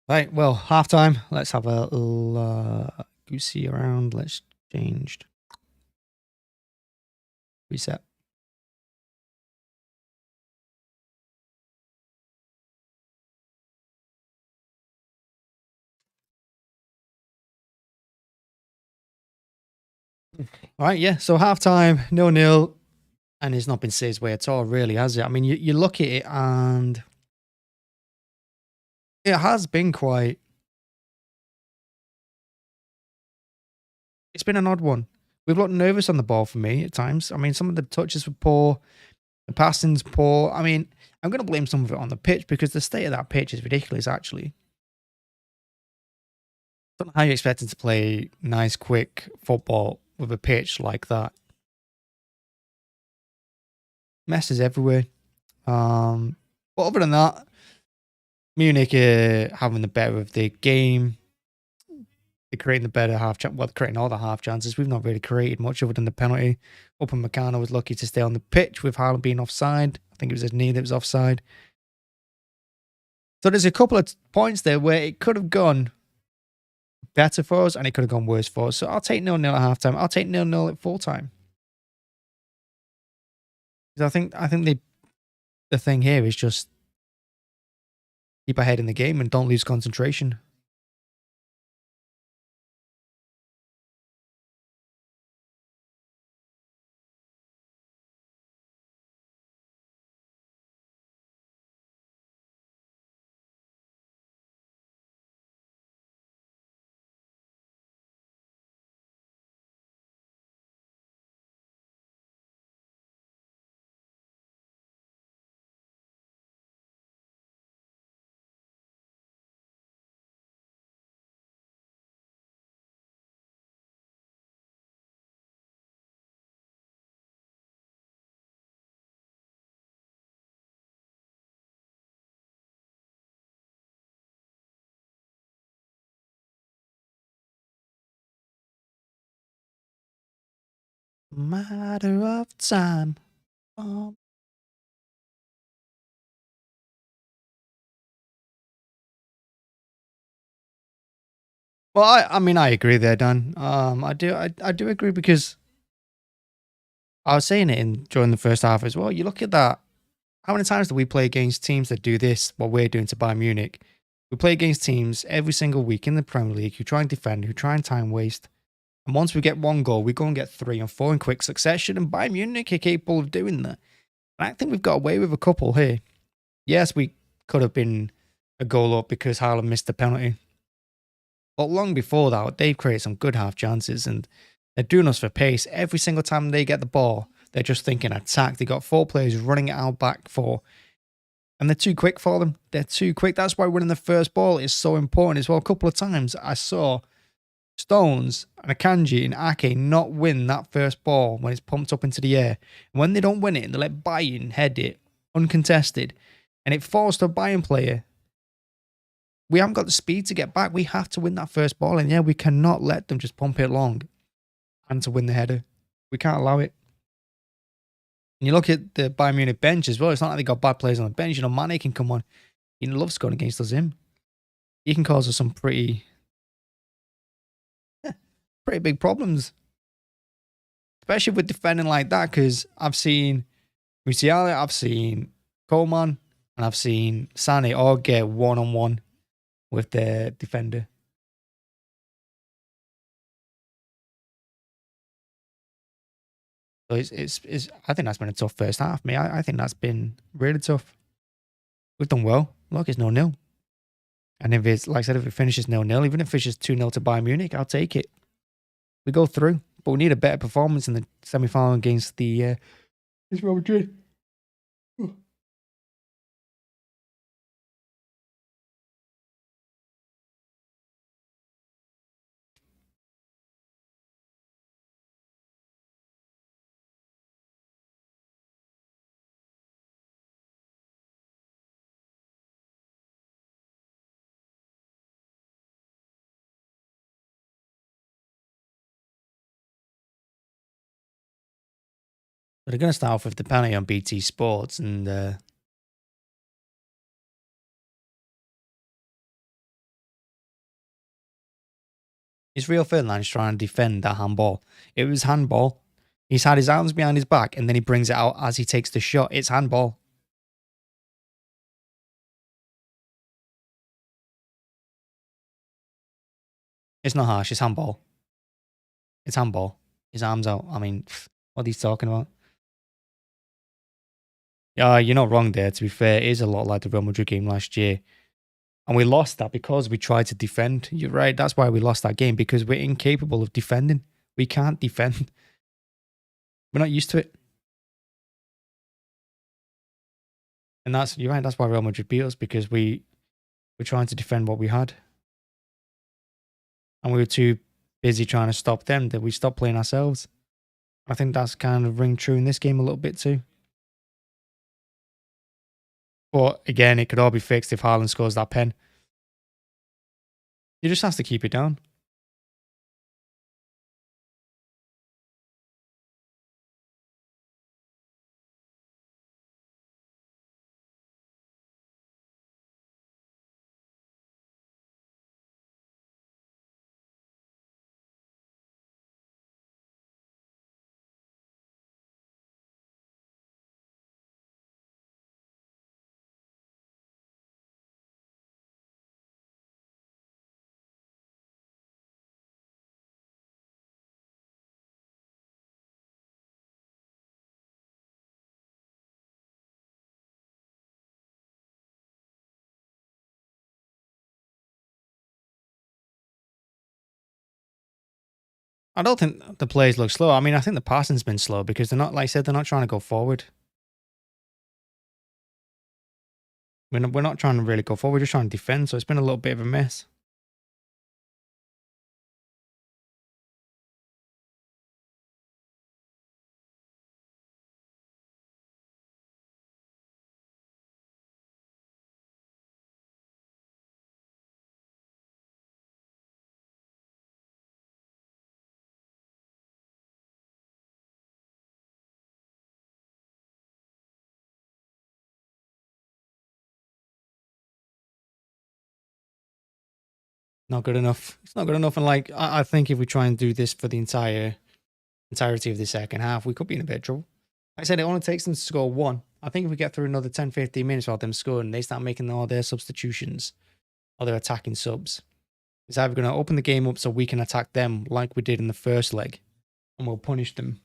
A: Right, well, halftime. Let's have a little goosey around. Let's change. Reset. All right, yeah. So halftime, 0-0, and it's not been City's way at all, really, has it? I mean, you look at it, and it has been quite. It's been an odd one. We've looked nervous on the ball for me at times. I mean, some of the touches were poor, the passing's poor. I mean, I'm going to blame some of it on the pitch because the state of that pitch is ridiculous, actually. I don't know how you expected to play nice, quick football with a pitch like that. Messes everywhere. But other than that, Munich having the better of the game. They're creating the better half chance. Well, they're creating all the half chances. We've not really created much other than the penalty. Upamecano was lucky to stay on the pitch with Haaland being offside. I think it was his knee that was offside. So there's a couple of points there where it could have gone better for us and it could have gone worse for us. So I'll take 0-0 at halftime. I'll take 0-0 at full time. Because I think the thing here is just keep ahead in the game and don't lose concentration. Matter of time. Well, I mean, I agree there, Dan. I do agree because I was saying it during the first half as well. You look at that. How many times do we play against teams that do this, what we're doing to Bayern Munich? We play against teams every single week in the Premier League who try and defend, who try and time waste. And once we get one goal, we go and get 3 and 4 in quick succession. And Bayern Munich are capable of doing that. And I think we've got away with a couple here. Yes, we could have been a goal up because Haaland missed the penalty. But long before that, they've created some good half chances and they're doing us for pace. Every single time they get the ball, they're just thinking attack. They got 4 players running it out back 4. And they're too quick for them. They're too quick. That's why winning the first ball is so important as well. A couple of times I saw Stones and Akanji and Ake not win that first ball when it's pumped up into the air. And when they don't win it and they let Bayern head it uncontested and it falls to a Bayern player, we haven't got the speed to get back. We have to win that first ball. And yeah, we cannot let them just pump it long and to win the header. We can't allow it. And you look at the Bayern Munich bench as well. It's not like they got bad players on the bench. You know, Mane can come on. He loves scoring against us, him. He can cause us some pretty big problems. Especially with defending like that, because I've seen Musiala, I've seen Coleman, and I've seen Sané all get one-on-one with their defender. So it's I think that's been a tough first half, mate. I think that's been really tough. We've done well. Look, it's 0-0. And if it's, like I said, if it finishes 0-0, even if it finishes 2-0 to Bayern Munich, I'll take it. We go through. But we need a better performance in the semi-final against the Real Madrid. But they're going to start off with the penalty on BT Sports, and it's Rio Ferdinand's trying to defend that handball. It was handball. He's had his arms behind his back, and then he brings it out as he takes the shot. It's handball. It's not harsh. It's handball. It's handball. His arms out. I mean, what are you talking about? Yeah, you're not wrong there, to be fair. It is a lot like the Real Madrid game last year. And we lost that because we tried to defend. You're right. That's why we lost that game, because we're incapable of defending. We can't defend. We're not used to it. And you're right. That's why Real Madrid beat us, because we were trying to defend what we had. And we were too busy trying to stop them that we stopped playing ourselves. I think that's kind of ring true in this game a little bit too. But again, it could all be fixed if Haaland scores that pen. He just has to keep it down. I don't think the plays look slow. I mean, I think the passing's been slow because they're not, like I said, they're not trying to go forward. We're not trying to really go forward. We're just trying to defend. So it's been a little bit of a mess. Not good enough. It's not good enough. And like, I think if we try and do this for the entirety of the second half, we could be in a bit of trouble. Like I said, it only takes them to score one. I think if we get through another 10, 15 minutes without them scoring, they start making all their substitutions or their attacking subs. It's either going to open the game up so we can attack them like we did in the first leg and we'll punish them.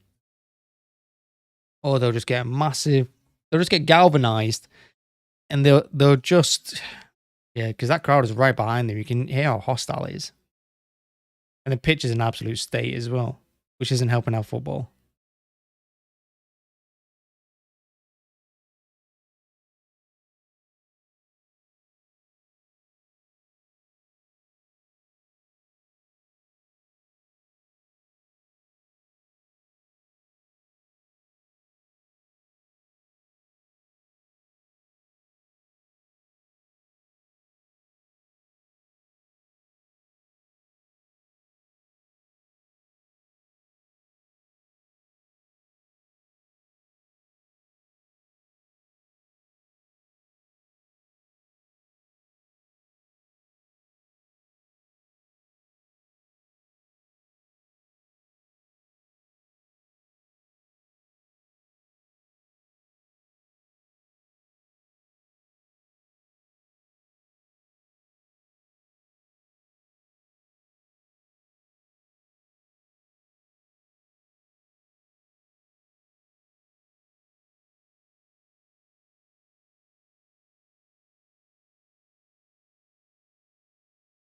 A: Or they'll just get they'll just get galvanized and they'll just, yeah, because that crowd is right behind them. You can hear how hostile it is. And the pitch is in absolute state as well, which isn't helping our football.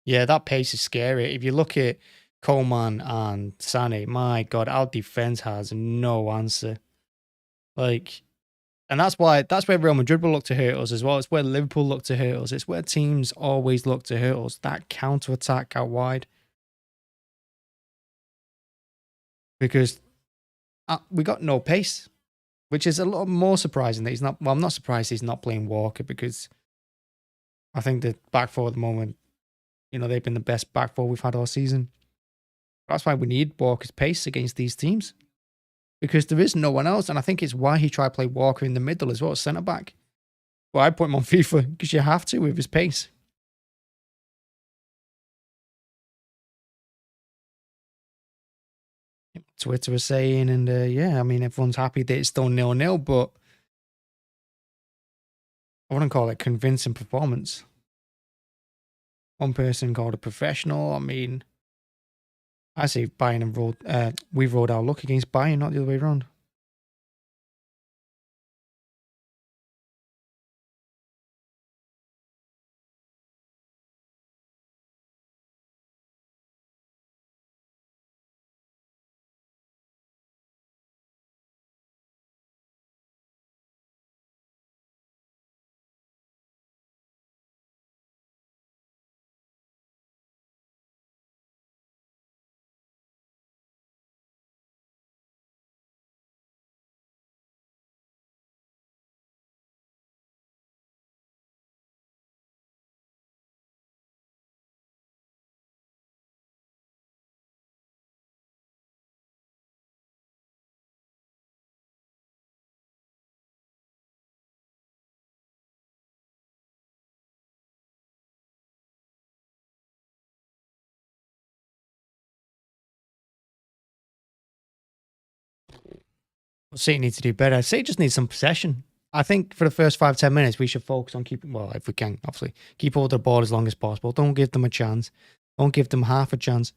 A: Yeah, that pace is scary. If you look at Coleman and Sané, my God, our defense has no answer. Like, and that's where Real Madrid will look to hurt us as well. It's where Liverpool look to hurt us. It's where teams always look to hurt us. That counter attack out wide, because we got no pace, which is a lot more surprising that he's not. Well, I'm not surprised he's not playing Walker because I think the back four at the moment, they've been the best back four we've had all season. That's why we need Walker's pace against these teams, because there is no one else. And I think it's why he tried to play Walker in the middle as well, centre back. Well, I put him on FIFA because you have to with his pace. Twitter was saying, and yeah, I mean, everyone's happy that it's still 0-0, but I wouldn't call it convincing performance. One person called it professional. I mean, I say Bayern and we've rolled our luck against Bayern, not the other way around. City needs to do better. City just needs some possession. I think for the first 5-10 minutes, we should focus on keeping, well, if we can, obviously, keep hold of the ball as long as possible. Don't give them a chance. Don't give them half a chance.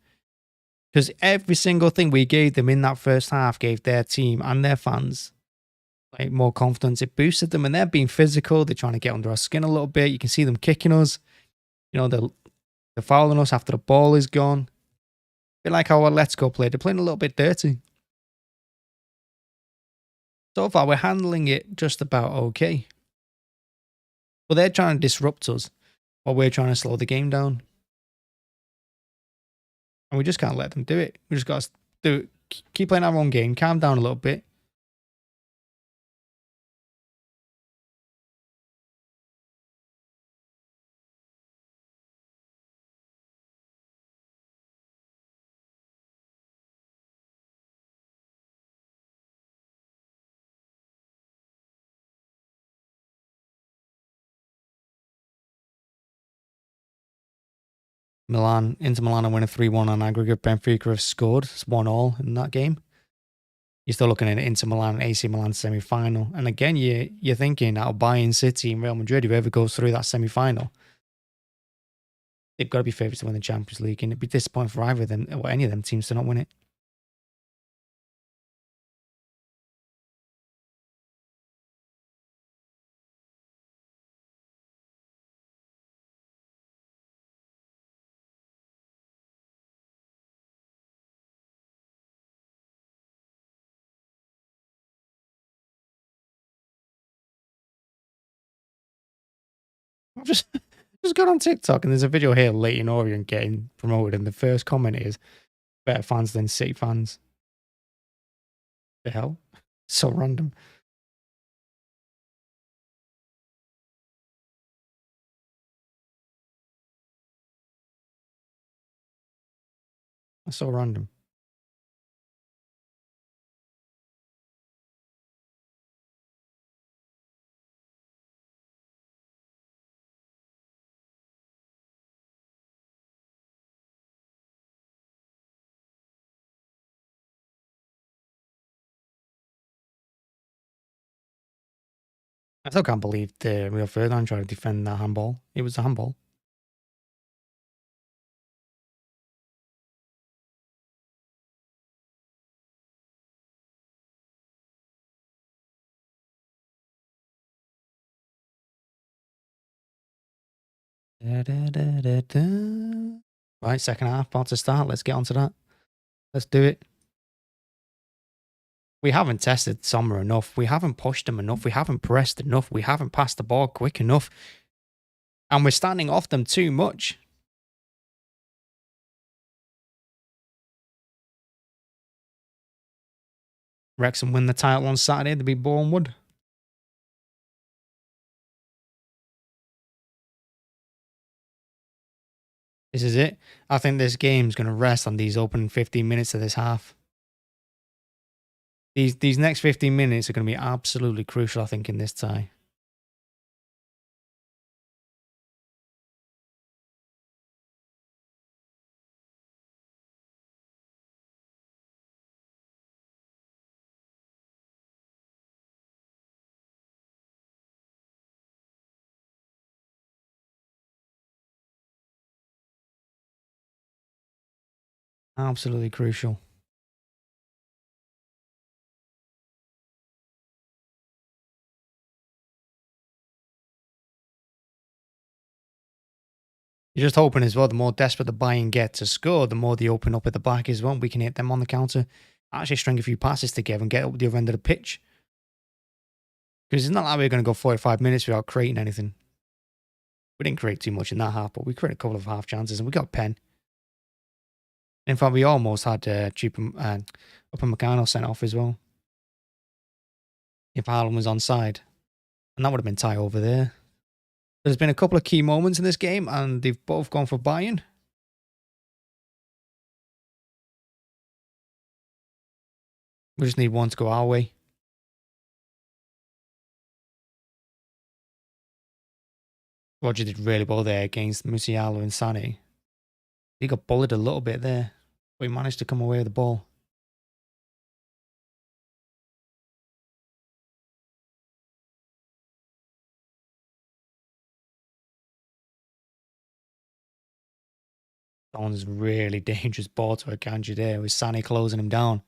A: Because every single thing we gave them in that first half gave their team and their fans like more confidence. It boosted them, and they're being physical. They're trying to get under our skin a little bit. You can see them kicking us. You know, they're fouling us after the ball is gone. A bit like how our Let's Go played. They're playing a little bit dirty. So far, we're handling it just about okay. But they're trying to disrupt us while we're trying to slow the game down. And we just can't let them do it. We just got to keep playing our own game, calm down a little bit. Inter Milan are winning 3-1 on aggregate. Benfica have scored. It's 1-1 in that game. You're still looking at Inter Milan and AC Milan semi-final. And again, you're thinking out of Bayern, City and Real Madrid, whoever goes through that semi-final, they've got to be favourites to win the Champions League. And it'd be disappointing for either of them, or any of them teams to not win it. I've just got on TikTok and there's a video here, Leighton Orient getting promoted, and the first comment is, better fans than City fans. The hell? So random. That's so random. I still can't believe the Rio Ferdinand tried to defend that handball. It was a handball. Right, second half, about to start. Let's get onto that. Let's do it. We haven't tested Sommer enough. We haven't pushed him enough. We haven't pressed enough. We haven't passed the ball quick enough. And we're standing off them too much. Wrexham win the title on Saturday. They'll be Bournemouth. This is it. I think this game's going to rest on these opening 15 minutes of this half. These next 15 minutes are going to be absolutely crucial, I think, in this tie. Absolutely crucial. You're just hoping as well, the more desperate the Bayern get to score, the more they open up at the back as well. We can hit them on the counter, actually string a few passes together and get up the other end of the pitch. Because it's not like we're going to go 45 minutes without creating anything. We didn't create too much in that half, but we created a couple of half chances and we got a pen. In fact, we almost had Upamecano sent off as well. If Haaland was onside. And that would have been tie over there. There's been a couple of key moments in this game, and they've both gone for Bayern. We just need one to go our way. Roger did really well there against Musiala and Sané. He got bullied a little bit there, but he managed to come away with the ball. Stone's really dangerous ball to Akanji there with Sané closing him down.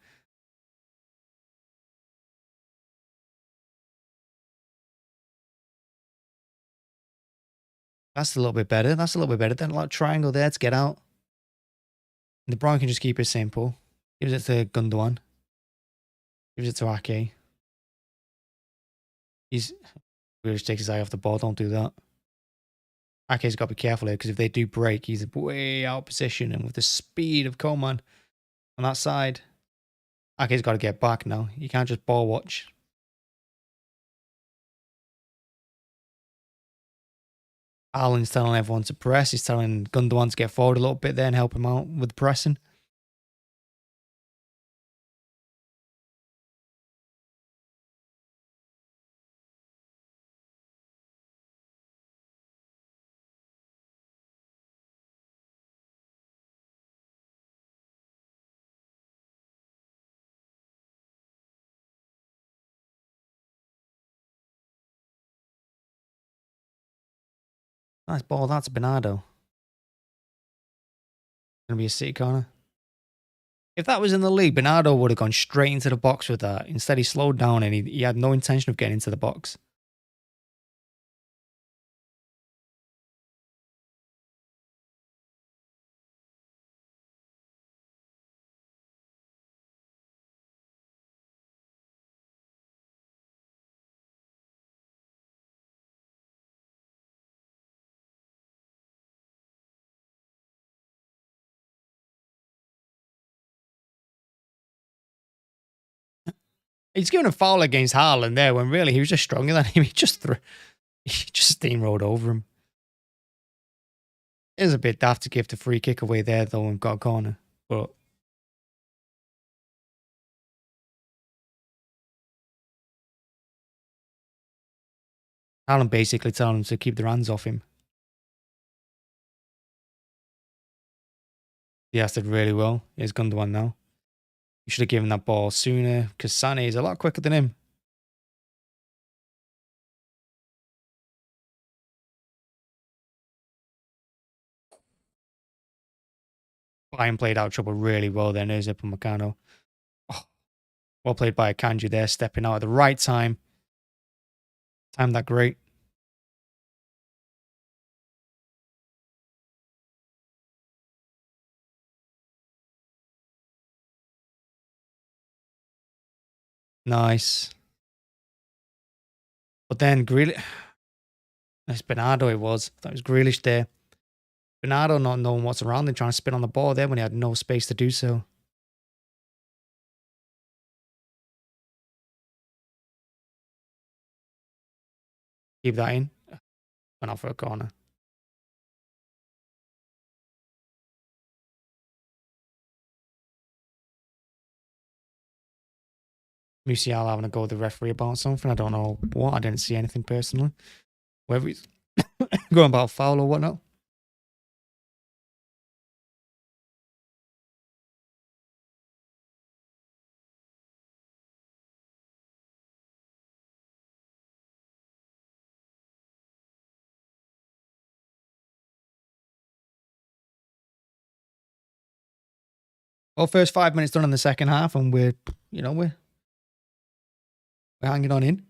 A: That's a little bit better. That's a little bit better. Then a lot of triangle there to get out. And the Bruyne can just keep it simple. Gives it to Gundogan. Gives it to Ake. Grealish takes his eye off the ball. Don't do that. Ake's got to be careful here because if they do break, he's way out of position. And with the speed of Coman on that side, Ake's got to get back now. You can't just ball watch. Haaland's telling everyone to press. He's telling Gundogan to get forward a little bit there and help him out with pressing. Nice ball. That's Bernardo. Going to be a City corner. If that was in the league, Bernardo would have gone straight into the box with that. Instead, he slowed down and he had no intention of getting into the box. He's given a foul against Haaland there when really he was just stronger than him. He just steamrolled over him. It is a bit daft to give the free kick away there though and got a corner. But Haaland basically telling him to keep their hands off him. He did really well. Here's Gundogan now. You should have given that ball sooner because Sané is a lot quicker than him. Bayern played out trouble really well then. There's Upamecano. Oh, well played by Akanji there, stepping out at the right time. Timed that great. Nice. But then Grealish... That's Bernardo it was. That was Grealish there. Bernardo not knowing what's around him, trying to spin on the ball there when he had no space to do so. Keep that in. Went out for a corner. Musiala having a go with the referee about something. I don't know what. I didn't see anything personally. Whether he's going about foul or whatnot. Well, first 5 minutes done in the second half, and we're hanging on in.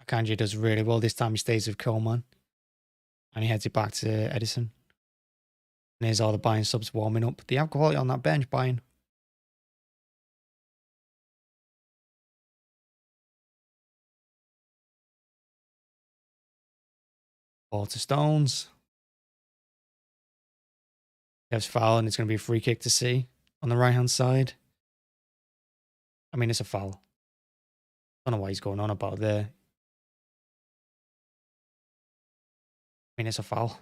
A: Akanji does really well this time. He stays with Coleman, and he heads it back to Ederson. And here's all the Bayern subs warming up. They have quality on that bench, Bayern. Ball to Stones. There's foul, and it's going to be a free kick to see on the right-hand side. I mean, it's a foul. I don't know what he's going on about there. I mean, it's a foul.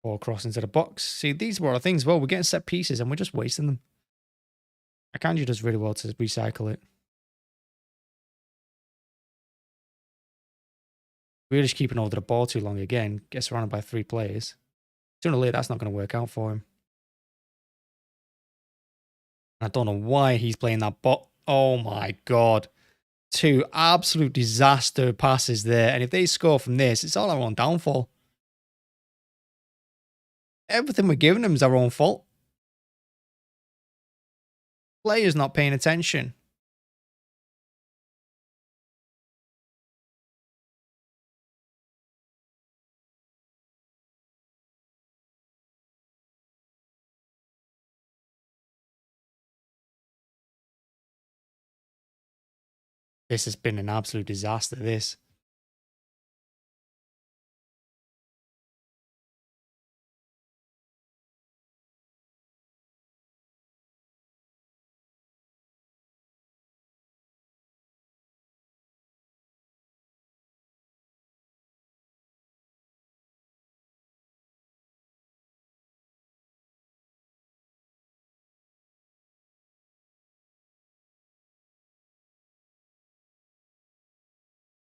A: Ball cross into the box. See, these were our things. Well, we're getting set pieces and we're just wasting them. Akanji does really well to recycle it. Grealish keeping hold of the ball too long again. Gets surrounded by 3 players. Sooner or later, that's not going to work out for him. I don't know why he's playing that bot. Oh my God. 2 absolute disaster passes there. And if they score from this, it's all our own downfall. Everything we're giving them is our own fault. Players not paying attention. This has been an absolute disaster, this.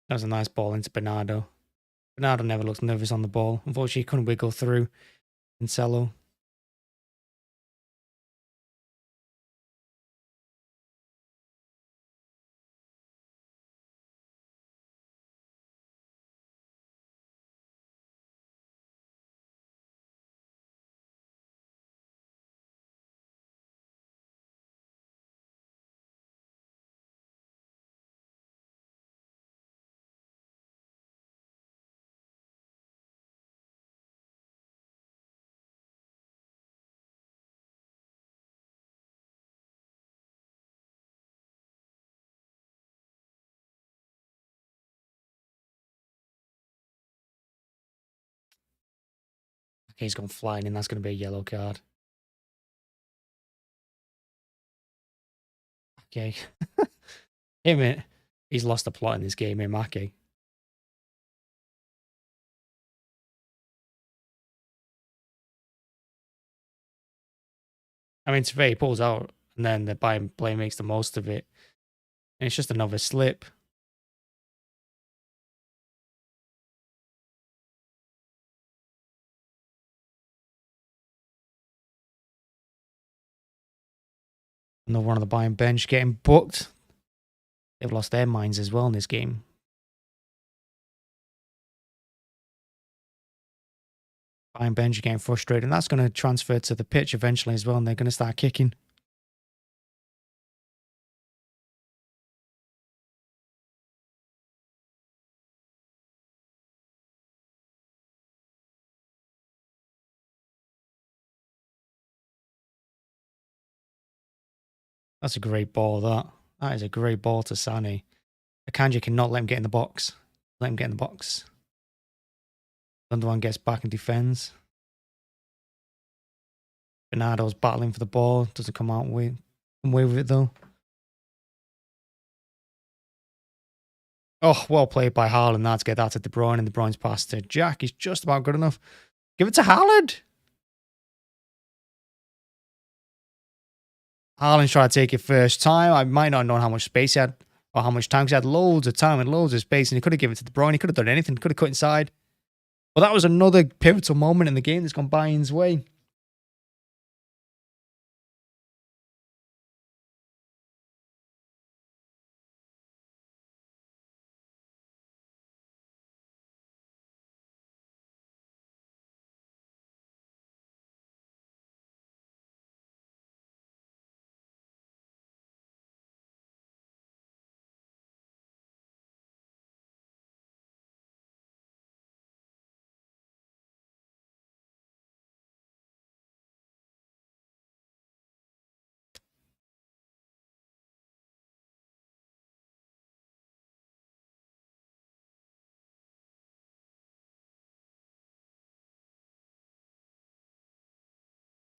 A: That was a nice ball into Bernardo. Bernardo never looks nervous on the ball. Unfortunately, he couldn't wiggle through. Cancelo. Okay, he's gone flying in. That's going to be a yellow card. Okay. Hey, mate. He's lost the plot in this game, Maki. I mean, today he pulls out, and then the Bayern player makes the most of it. And it's just another slip. Another one of the Bayern bench getting booked. They've lost their minds as well in this game. Bayern bench are getting frustrated, and that's going to transfer to the pitch eventually as well, and they're going to start kicking. That's a great ball, that. That is a great ball to Sané. Akanji cannot let him get in the box. Let him get in the box. Gundogan gets back and defends. Bernardo's battling for the ball. Doesn't come away with it, though. Oh, well played by Haaland. That's get that to De Bruyne, and De Bruyne's pass to Jack is just about good enough. Give it to Haaland. Haaland's trying to take it first time. I might not have known how much space he had or how much time, because he had loads of time and loads of space, and he could have given it to De Bruyne. He could have done anything. Could have cut inside. But that was another pivotal moment in the game that's gone Bayern's way.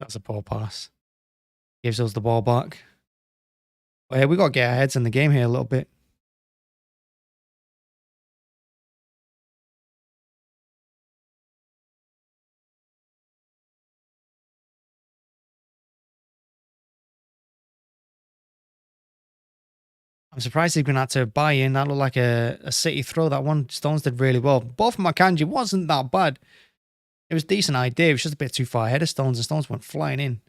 A: That's a poor pass. Gives us the ball back. But yeah, we got to get our heads in the game here a little bit. I'm surprised he's going to have to buy in. That looked like a City throw. That one, Stones did really well. Both from Akanji wasn't that bad. It was a decent idea. It was just a bit too far ahead of Stones, and Stones went flying in.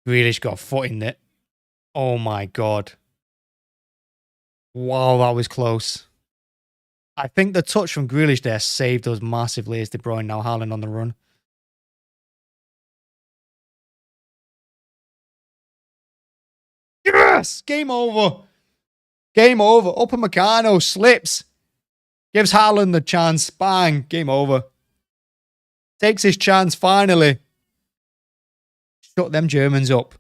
A: Grealish got a foot in it. Oh my God. Wow, that was close. I think the touch from Grealish there saved us massively as De Bruyne now Haaland on the run. Yes! Game over. Game over. Upamecano slips. Gives Haaland the chance. Bang. Game over. Takes his chance finally. Shut them Germans up.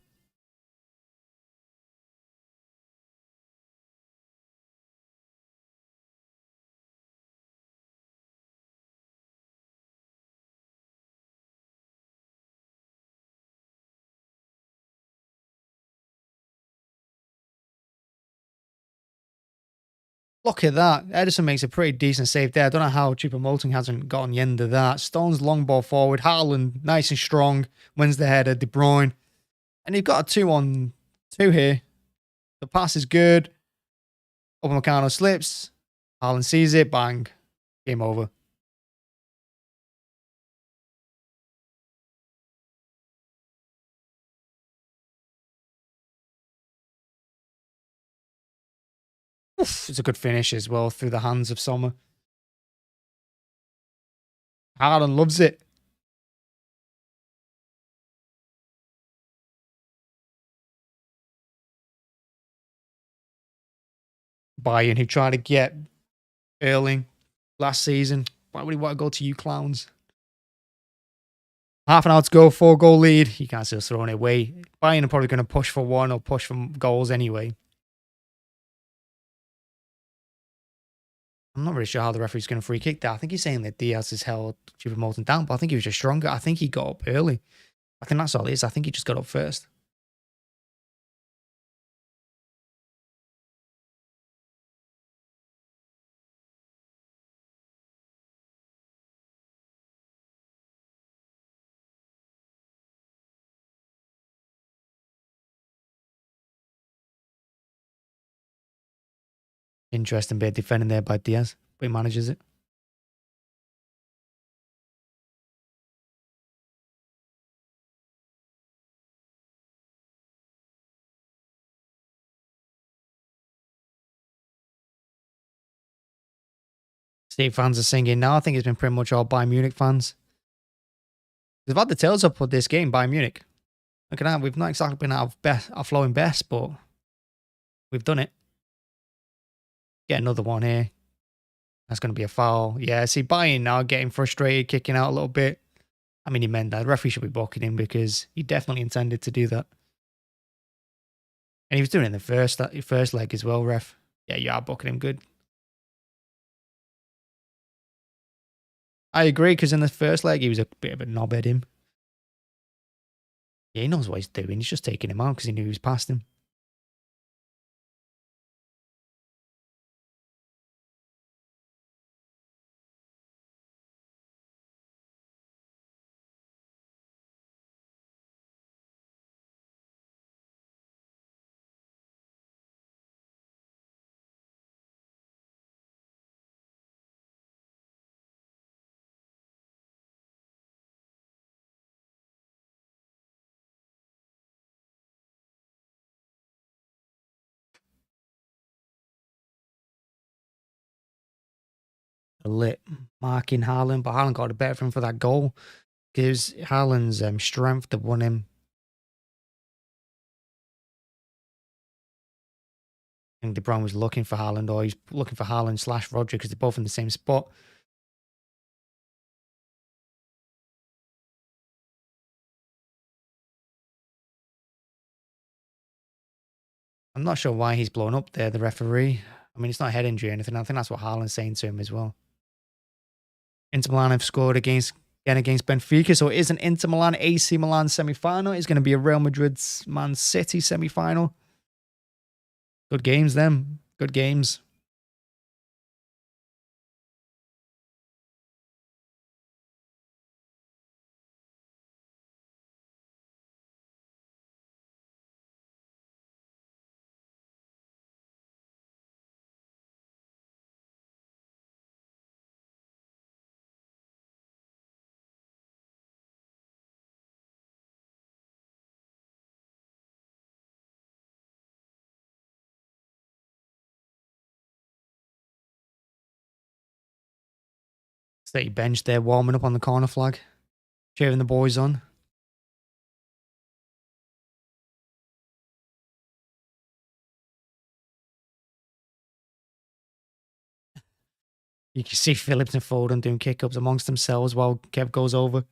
A: Look at that. Ederson makes a pretty decent save there. I don't know how Choupo-Moting hasn't got on the end of that. Stones long ball forward. Haaland, nice and strong, wins the header. De Bruyne. And you've got a 2-on-2 here. The pass is good. Upamecano slips. Haaland sees it. Bang. Game over. Oof, it's a good finish as well through the hands of Sommer. Haaland loves it. Bayern, who tried to get Erling last season. Why would he want to go to you clowns? Half an hour to go, 4-goal lead. He can't still throw it away. Bayern are probably going to push for one or push for goals anyway. I'm not really sure how the referee's going to free kick that. I think he's saying that Diaz has held Choupo-Moting down, but I think he was just stronger. I think he got up early. I think that's all it is. I think he just got up first. Interesting bit of defending there by Diaz, but he manages it. City fans are singing now. I think it's been pretty much all Bayern Munich fans. They've had the tails up with this game, Bayern Munich. Look at that. We've not exactly been out of our flowing best, but we've done it. Get another one here. That's going to be a foul. Yeah, see, Bayern now getting frustrated, kicking out a little bit. I mean, he meant that. The referee should be booking him because he definitely intended to do that. And he was doing it in the first leg as well, ref. Yeah, you are booking him good. I agree, because in the first leg, he was a bit of a knob at him. Yeah, he knows what he's doing. He's just taking him out because he knew he was past him. Lit marking Haaland, but Haaland got the better of him for that goal. Gives Haaland's strength that won him. I think De Bruyne was looking for Haaland, or he's looking for Haaland / Rodri because they're both in the same spot. I'm not sure why he's blown up there, the referee. I mean, it's not a head injury or anything. I think that's what Haaland's saying to him as well. Inter Milan have scored against Benfica, so it is an Inter Milan AC Milan semi-final. It's going to be a Real Madrid's Man City semi-final. Good games, them. Good games. Steady bench there, warming up on the corner flag. Cheering the boys on. You can see Phillips and Foden doing kick-ups amongst themselves while Kev goes over.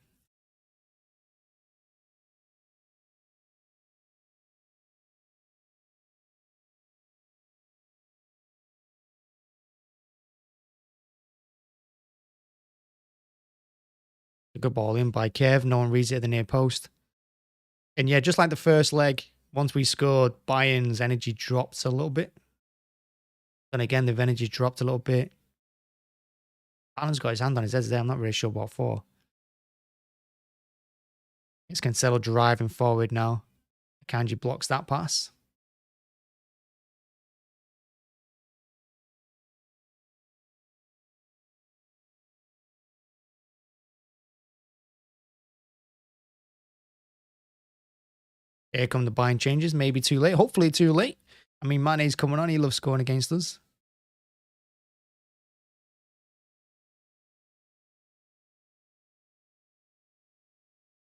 A: A good ball in by Kev. No one reads it at the near post. And yeah, just like the first leg, once we scored, Bayern's energy dropped a little bit. And again, the energy dropped a little bit. Haaland's got his hand on his head there. I'm not really sure what for. It's Cancelo driving forward now. Akanji blocks that pass. Here come the Bayern changes. Maybe too late. Hopefully too late. I mean, Mane's coming on. He loves scoring against us.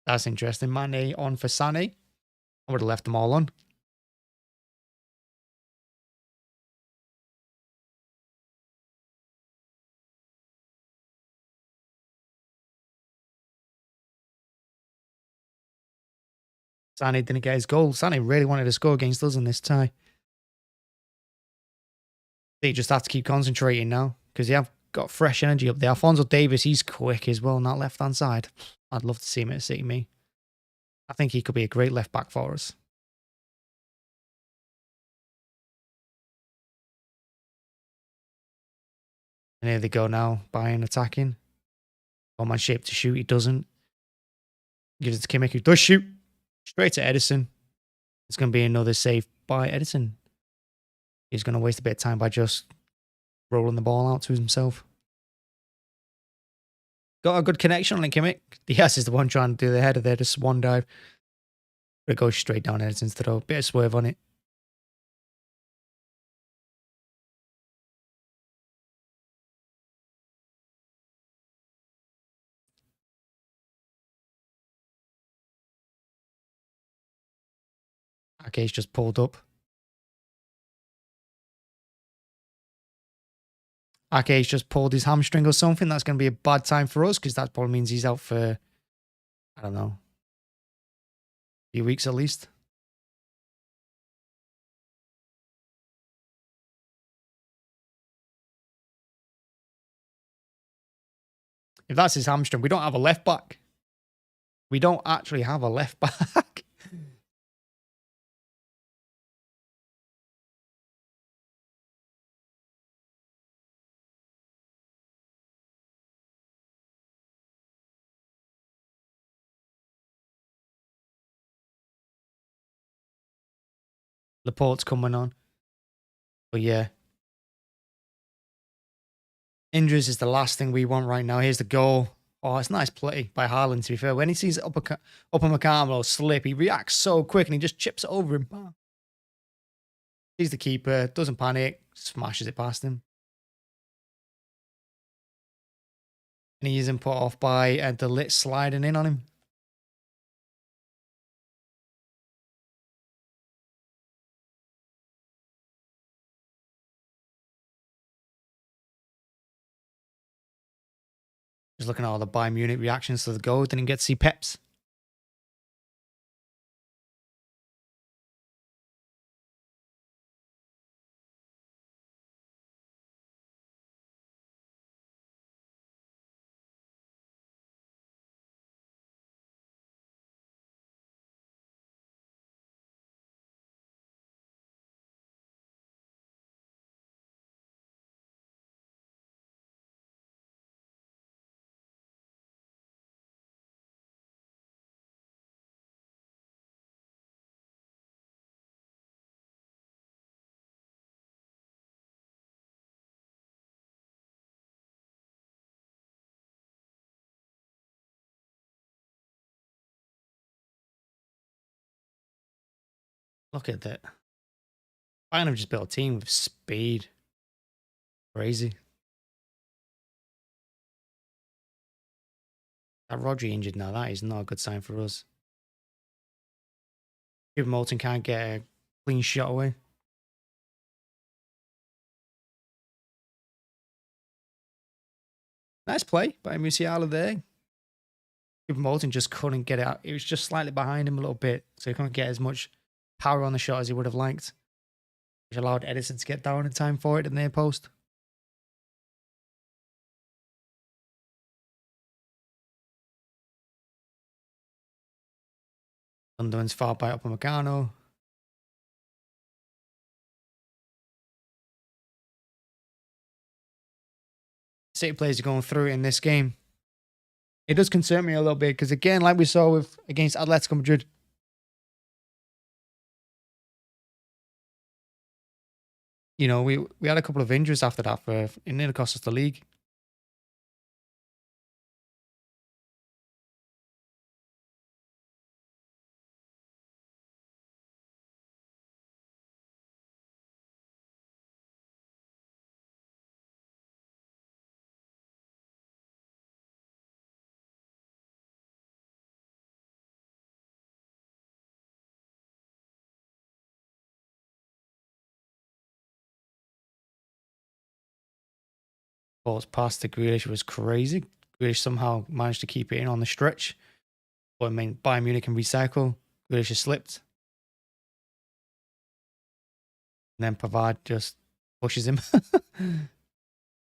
A: That's interesting. Mane on for Sané. I would have left them all on. Sané didn't get his goal. Sané really wanted to score against us in this tie. They just have to keep concentrating now because they have got fresh energy up there. Alphonso Davies, he's quick as well on that left-hand side. I'd love to see him at City, me. I think he could be a great left back for us. And here they go now, Bayern attacking. One man shape to shoot, he doesn't. Gives it to Kimmich, who does shoot. Straight to Ederson. It's going to be another save by Ederson. He's going to waste a bit of time by just rolling the ball out to himself. Got a good connection on Kimmich. Diaz is the one trying to do the header there, just one dive. But it goes straight down Ederson's throw. Bit of swerve on it. Okay, he's just pulled up. Okay, he's just pulled his hamstring or something. That's going to be a bad time for us because that probably means he's out for, I don't know, a few weeks at least. If that's his hamstring, we don't have a left back. We don't actually have a left back. Laporte's coming on. But yeah. Injuries is the last thing we want right now. Here's the goal. Oh, it's nice play by Haaland, to be fair. When he sees Upamecano slip, he reacts so quick and he just chips it over him. Sees the keeper, doesn't panic, smashes it past him. And he isn't put off by the Ligt sliding in on him. Just looking at all the Bayern Munich reactions to the goal. Didn't get to see Pep's. Look at that. Bayern have just built a team with speed. Crazy. That Rodri injured now. That is not a good sign for us. Moulton can't get a clean shot away. Nice play by Musiala there. Moulton just couldn't get it out. It was just slightly behind him a little bit, so he couldn't get as much power on the shot as he would have liked, which allowed Ederson to get down in time for it in their post. Gundogan's fouled by Upamecano. City players are going through it in this game. It does concern me a little bit because, again, like we saw against Atletico Madrid, you know, we had a couple of injuries after that it nearly cost us the league. Ball's pass to Grealish was crazy. Grealish somehow managed to keep it in on the stretch. But I mean, Bayern Munich can recycle. Grealish has slipped. And then Pavard just pushes him.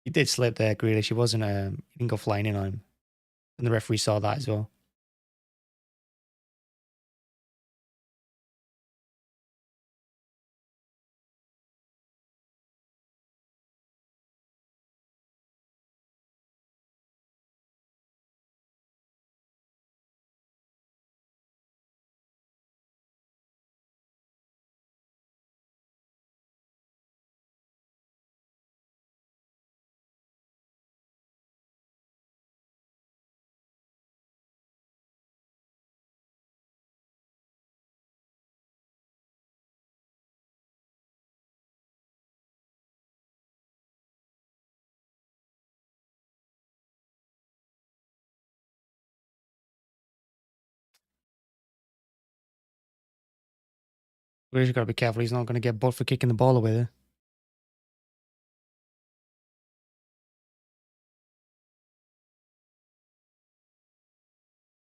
A: He did slip there, Grealish. He wasn't, he didn't go flying in on him. And the referee saw that as well. Grealish got to be careful. He's not going to get booked for kicking the ball away there.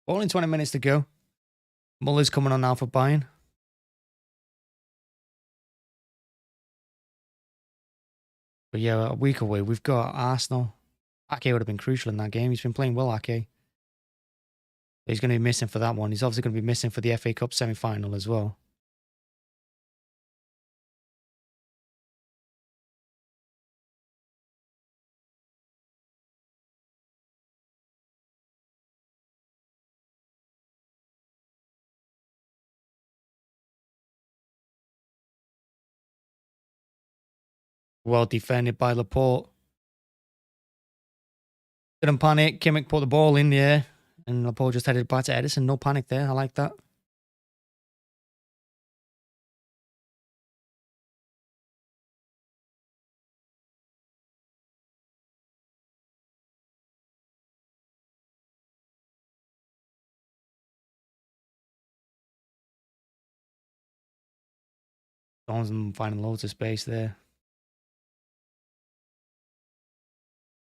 A: Only 20 minutes to go. Muller's coming on now for Bayern. But yeah, a week away, we've got Arsenal. Ake would have been crucial in that game. He's been playing well, Ake. He's going to be missing for that one. He's obviously going to be missing for the FA Cup semi-final as well. Well defended by Laporte. Didn't panic. Kimmich put the ball in the air. And Laporte just headed back to Ederson. No panic there. I like that. Johnson finding loads of space there.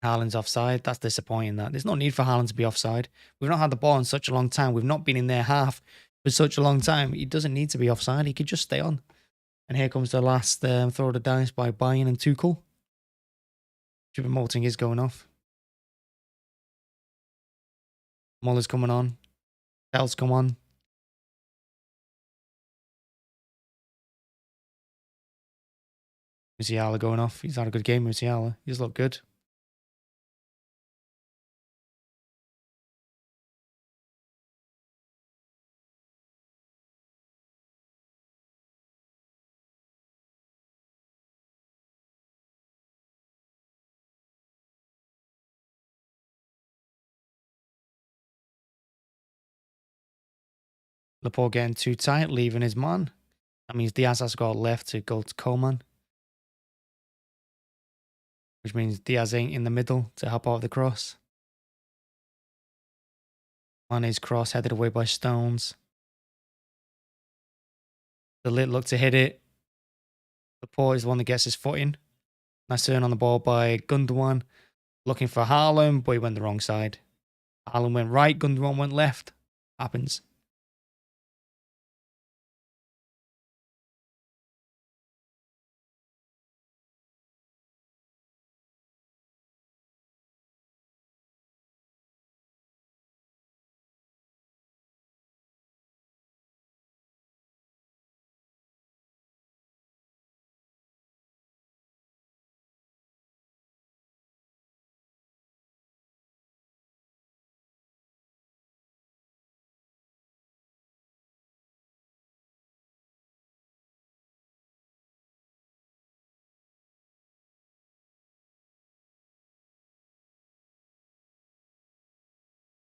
A: Haaland's offside. That's disappointing. That there's no need for Haaland to be offside. We've not had the ball in such a long time. We've not been in their half for such a long time. He doesn't need to be offside. He could just stay on. And here comes the last throw of the dice by Bayern and Tuchel. Moulton is going off. Muller's coming on. Tell's come on. Musiala going off. He's had a good game, Musiala. He's looked good. Laporte getting too tight, leaving his man. That means Diaz has got left to go to Coleman. Which means Diaz ain't in the middle to help out the cross. Mane's cross headed away by Stones. The Ligt look to hit it. Laporte is the one that gets his foot in. Nice turn on the ball by Gundogan. Looking for Haaland, but he went the wrong side. Haaland went right, Gundogan went left. Happens.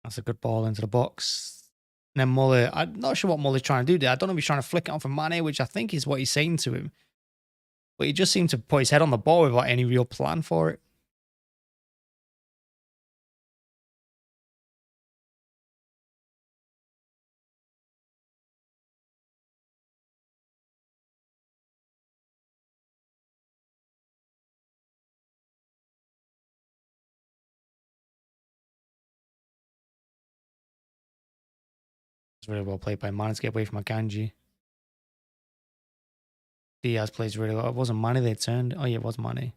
A: That's a good ball into the box. And then Muller, I'm not sure what Muller's trying to do there. I don't know if he's trying to flick it on for Mane, which I think is what he's saying to him. But he just seemed to put his head on the ball without any real plan for it. It's really well played by Mane to get away from Akanji. Diaz plays really well. It wasn't Mane they turned. Oh, yeah, it was Mane.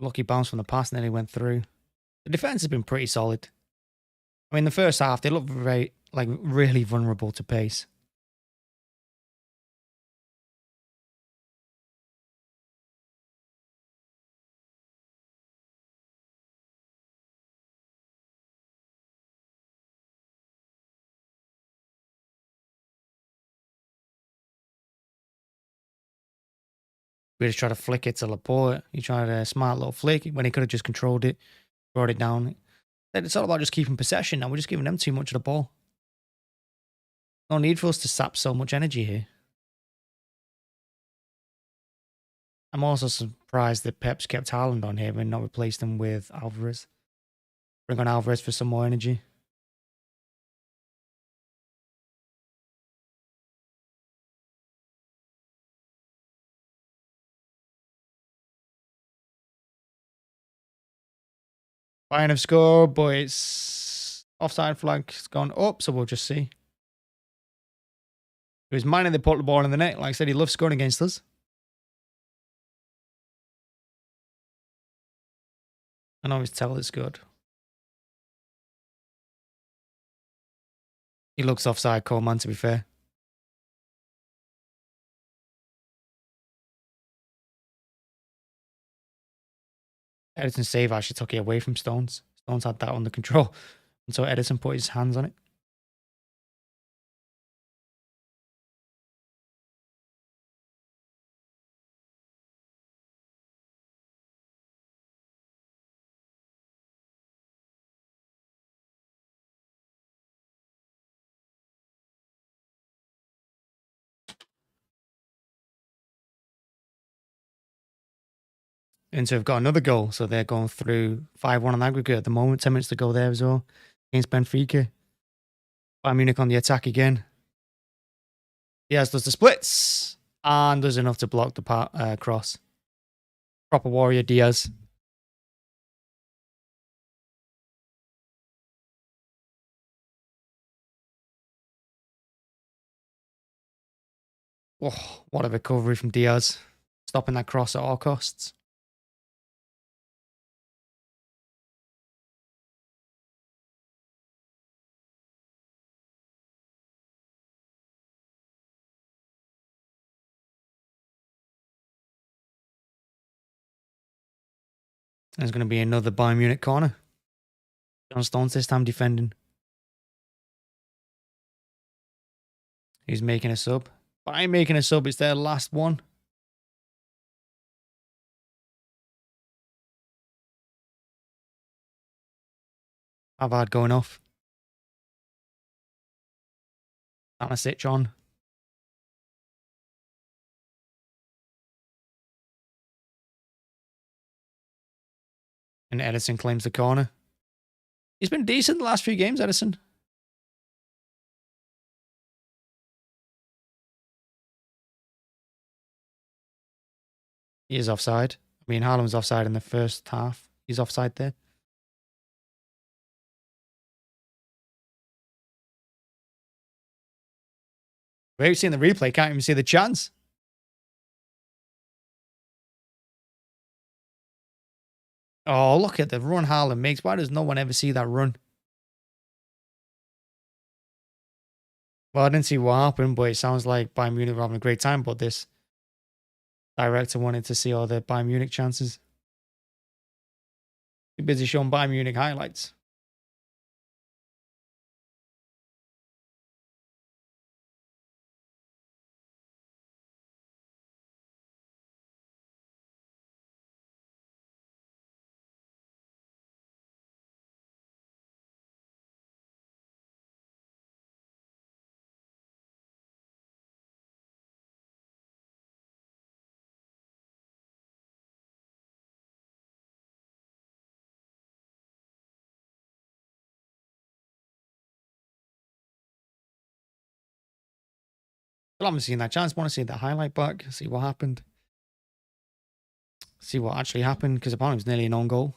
A: Lucky bounce from the pass and then he went through. The defense has been pretty solid. I mean, the first half, they looked very, really vulnerable to pace. We just tried to flick it to Laporte. He tried a smart little flick when he could have just controlled it, brought it down. It's all about just keeping possession now. We're just giving them too much of the ball. No need for us to sap so much energy here. I'm also surprised that Pep's kept Haaland on here and not replaced him with Alvarez. Bring on Alvarez for some more energy. Bayern have scored, but it's offside flag's gone up, so we'll just see. It was Mane that put the ball in the net. Like I said, he loves scoring against us. I always tell it's good. He looks offside, Coleman, to be fair. Ederson's save actually took it away from Stones. Stones had that under control until Ederson put his hands on it. Inter have got another goal, so they're going through 5-1 on aggregate at the moment. 10 minutes to go there as well against Benfica. Bayern Munich on the attack again. Diaz does the splits and does enough to block the cross. Proper warrior, Diaz. Oh, what a recovery from Diaz. Stopping that cross at all costs. There's going to be another Bayern Munich corner. John Stones this time defending. He's making a sub. Bayern making a sub. It's their last one. Pavard going off. Anasic on. And Ederson claims the corner. He's been decent the last few games, Ederson. He is offside. I mean, Haaland was offside in the first half. He's offside there. We've seen the replay. Can't even see the chance. Oh, look at the run Haaland makes. Why does no one ever see that run? Well, I didn't see what happened, but it sounds like Bayern Munich were having a great time. But this director wanted to see all the Bayern Munich chances. Too busy showing Bayern Munich highlights. Still haven't seen that chance. Want to see that highlight back. See what happened. See what actually happened. Because apparently it was nearly an own goal.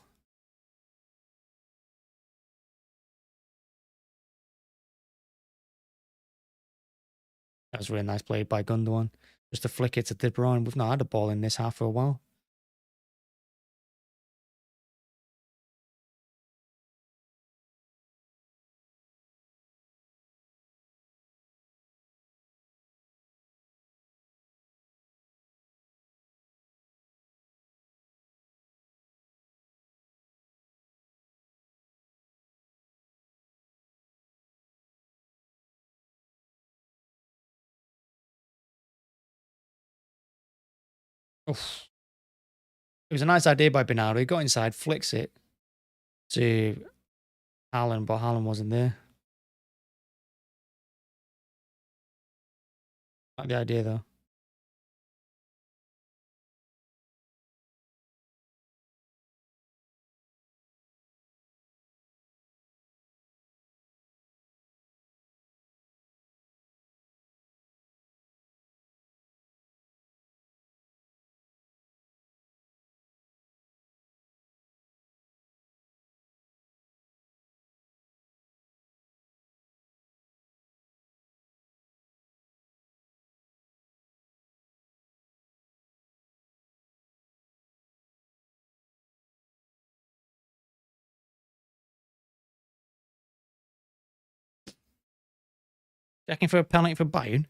A: That was really nice play by Gundogan. Just to flick it to De Bruyne. We've not had a ball in this half for a while. Oof. It was a nice idea by Bernardo. He got inside, flicks it to Haaland, but Haaland wasn't there. Not the idea, though. Checking for a penalty for Bayern.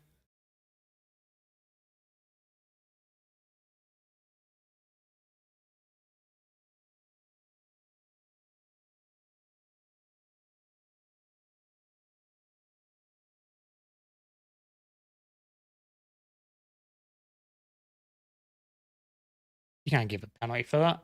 A: You can't give a penalty for that.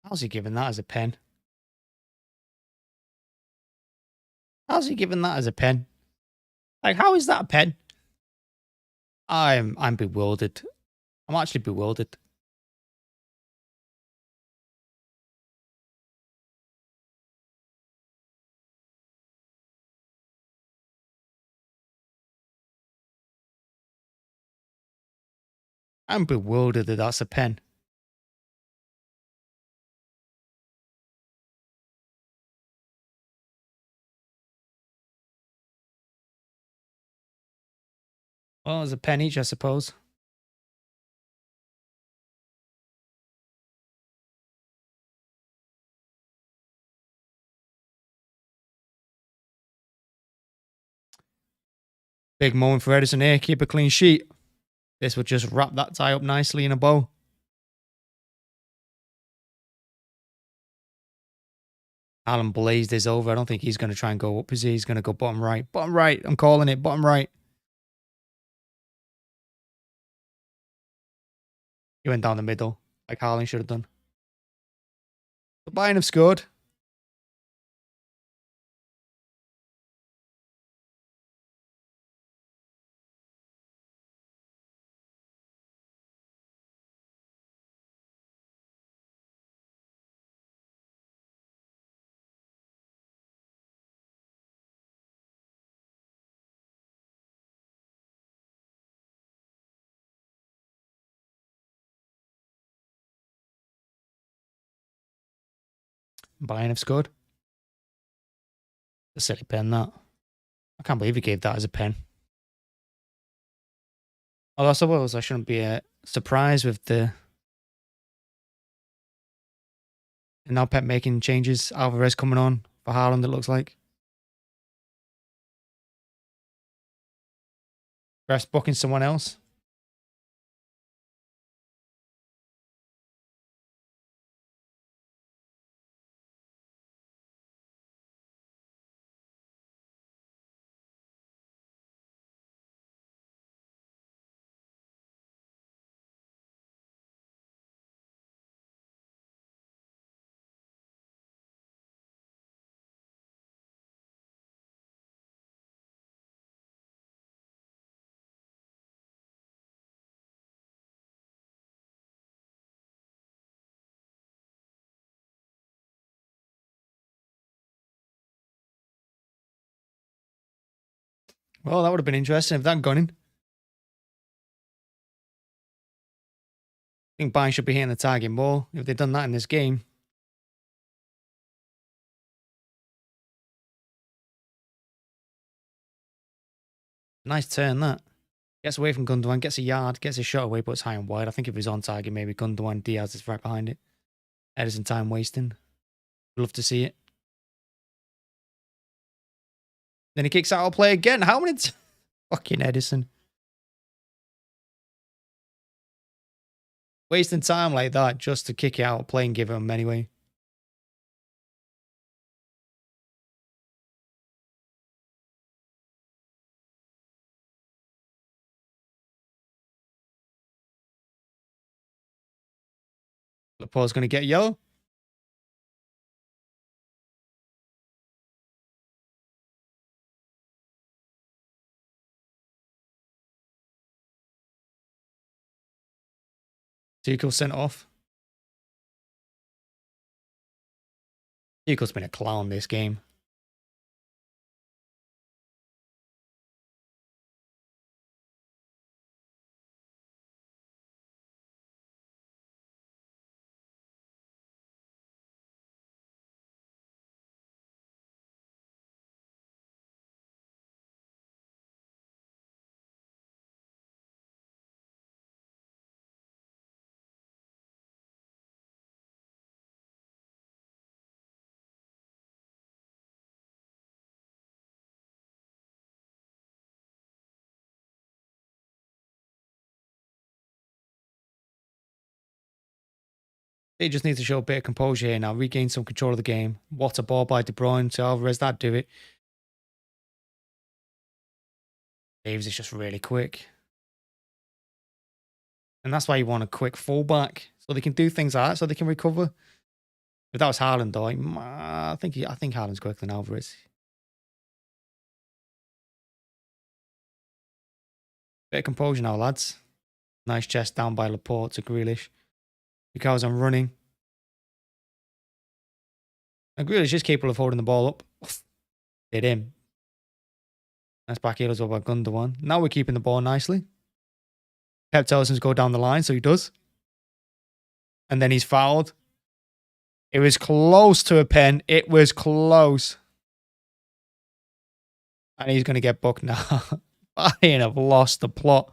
A: How's he giving that as a pen? How's he giving that as a pen? Like, how is that a pen? I'm bewildered. I'm actually bewildered. I'm bewildered that that's a pen. Well, it's a pen each, I suppose. Big moment for Ederson here. Keep a clean sheet. This would just wrap that tie up nicely in a bow. Haaland blazed this over. I don't think he's going to try and go up, is he? He's going to go bottom right. Bottom right. I'm calling it. Bottom right. He went down the middle, like Haaland should have done. The Bayern have scored. Bayern have scored. A silly pen, that. I can't believe he gave that as a pen. Although I suppose I shouldn't be surprised with the... And now Pep making changes. Alvarez coming on for Haaland, it looks like. Perhaps booking someone else. Well, that would have been interesting if that had gone in. I think Bayern should be hitting the target more if they'd done that in this game. Nice turn, that. Gets away from Gundogan, gets a yard, gets a shot away, but it's high and wide. I think if he's on target, maybe Gundogan, Diaz is right behind it. Ederson time wasting. Love to see it. Then he kicks out a play again. How many... Fucking Ederson. Wasting time like that just to kick out a play and give him anyway. Laporte's going to get yellow. Tuchel sent off. Tuchel's been a clown this game. They just need to show a bit of composure here now, regain some control of the game. What a ball by De Bruyne to Alvarez, that do it. Davies is just really quick. And that's why you want a quick fullback, so they can do things like that, so they can recover. If that was Haaland, though, I think Haaland's quicker than Alvarez. Bit of composure now, lads. Nice chest down by Laporte to Grealish. Because I'm running. And Grealish is capable of holding the ball up. Hit him. Nice back heel as well by Gundogan. Now we're keeping the ball nicely. Pep tells him to go down the line, so he does. And then he's fouled. It was close to a pen. It was close. And he's going to get booked now. Bayern have lost the plot.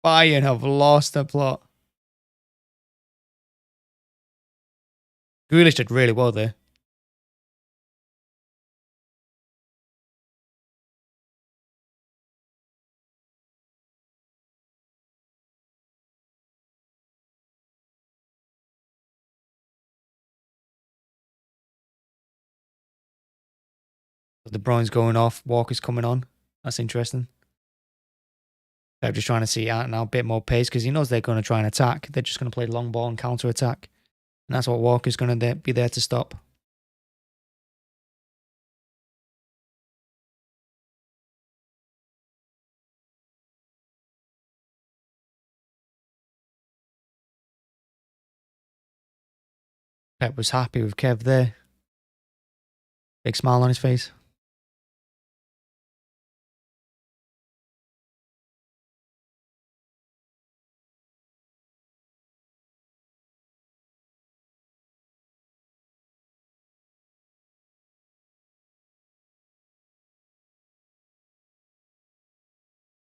A: Bayern have lost the plot. Grealish did really well there. The Bruyne's going off. Walker's coming on. That's interesting. They're just trying to see out now a bit more pace because he knows they're going to try and attack. They're just going to play long ball and counter attack. And that's what Walker's going to be there to stop. Pep was happy with Kev there. Big smile on his face.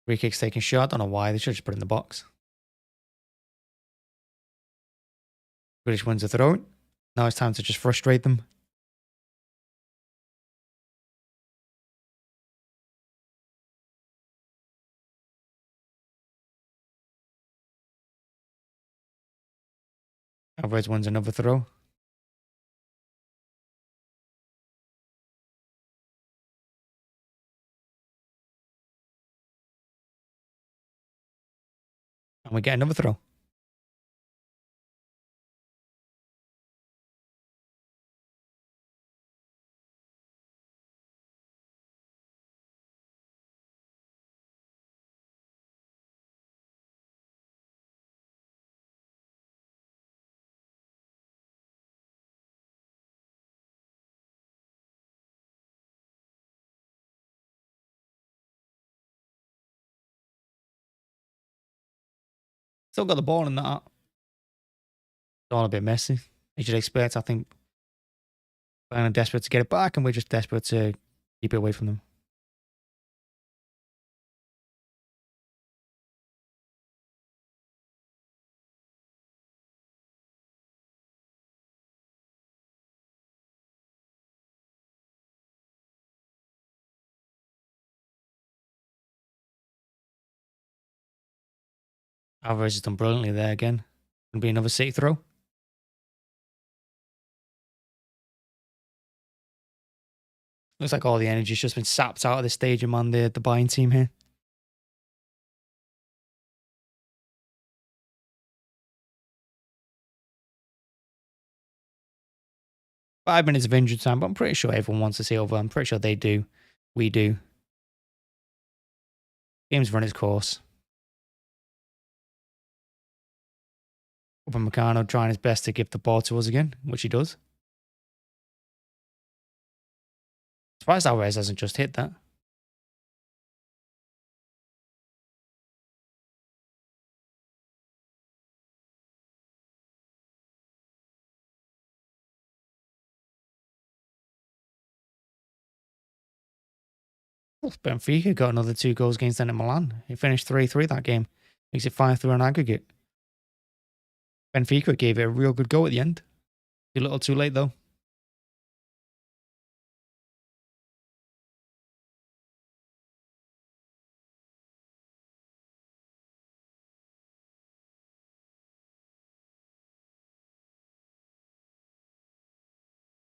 A: Free kick's taking shot. Don't know why. They should just put it in the box. Grealish wins the throw. Now it's time to just frustrate them. Alvarez wins another throw. And we get another throw. Still got the ball in that. It's all a bit messy. As you'd expect, I think Bayern are desperate to get it back, and we're just desperate to keep it away from them. Alvarez has done brilliantly there again. Gonna be another City throw. Looks like all the energy's just been sapped out of the stadium on the Bayern team here. Five minutes of injury time, but I'm pretty sure everyone wants to see it over. I'm pretty sure they do. We do. Game's run its course. Upamecano trying his best to give the ball to us again, which he does. Surprised Alvarez hasn't just hit that. Benfica got another 2 goals against Inter Milan. He finished 3-3 that game. Makes it 5-3 on aggregate. Benfica gave it a real good go at the end. A little too late though.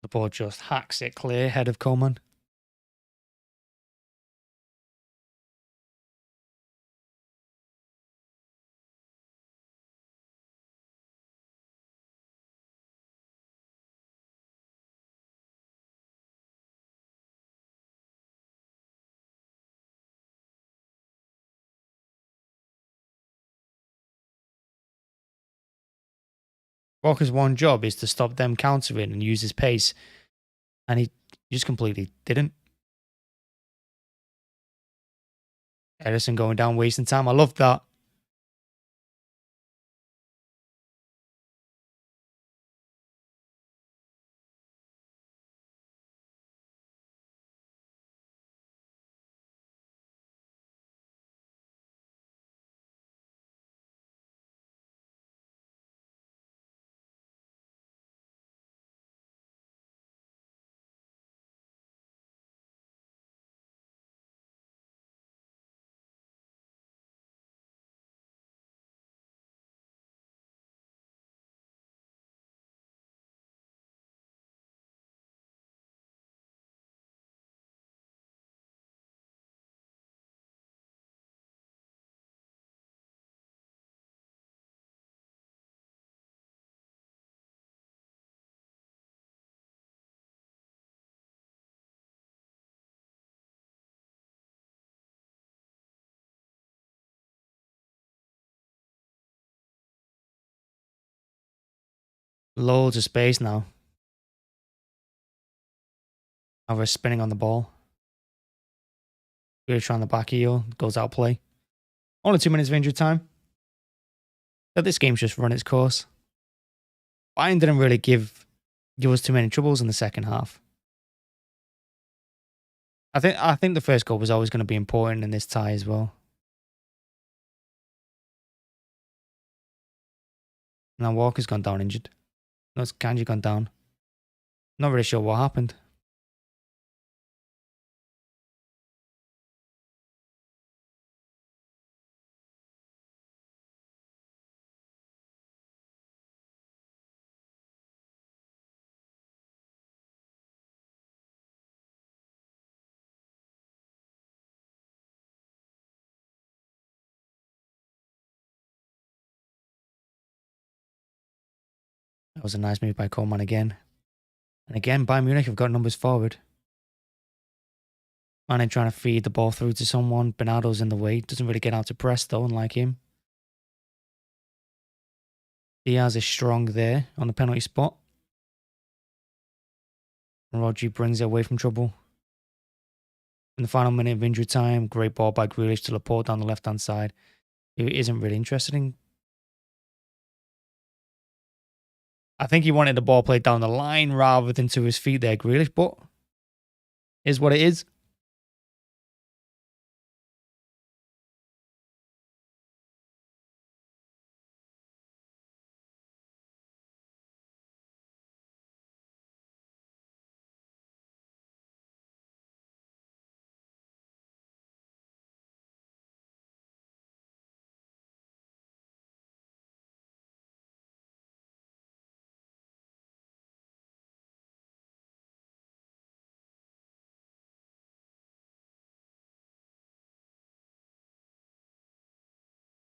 A: Laporte just hacks it clear, head of Coleman. Walker's one job is to stop them countering and use his pace. And he just completely didn't. Ederson going down, wasting time. I love that. Loads of space now. Alvarez spinning on the ball. Grealish on the back heel. Goes out play. Only 2 minutes of injury time. So this game's just run its course. Bayern didn't really give us too many troubles in the second half. I think the first goal was always going to be important in this tie as well. Now Walker's gone down injured. No, it's Akanji gone down. Not really sure what happened. That was a nice move by Coleman again. And again, Bayern Munich have got numbers forward. Mane trying to feed the ball through to someone. Bernardo's in the way. Doesn't really get out to press though, unlike him. Diaz is strong there on the penalty spot. Rodri brings it away from trouble. In the final minute of injury time, great ball by Grealish to Laporte down the left-hand side, who isn't really interested in. I think he wanted the ball played down the line rather than to his feet there, Grealish, but is what it is.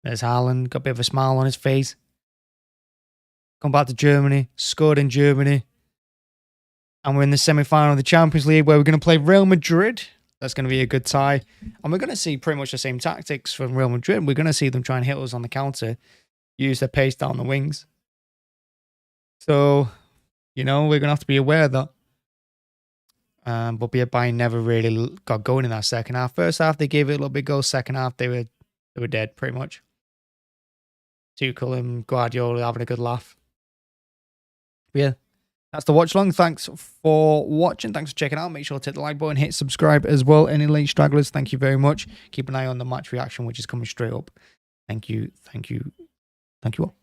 A: There's Haaland, got a bit of a smile on his face. Come back to Germany, scored in Germany. And we're in the semi-final of the Champions League where we're going to play Real Madrid. That's going to be a good tie. And we're going to see pretty much the same tactics from Real Madrid. We're going to see them try and hit us on the counter, use their pace down the wings. So, we're going to have to be aware of that. But Bayern never really got going in that second half. First half, they gave it a little bit go. Second half, they were dead pretty much. Tuchel and Guardiola having a good laugh. But yeah, that's the watch long. Thanks for watching. Thanks for checking out. Make sure to hit the like button, hit subscribe as well. Any late stragglers, thank you very much. Keep an eye on the match reaction, which is coming straight up. Thank you. Thank you. Thank you all.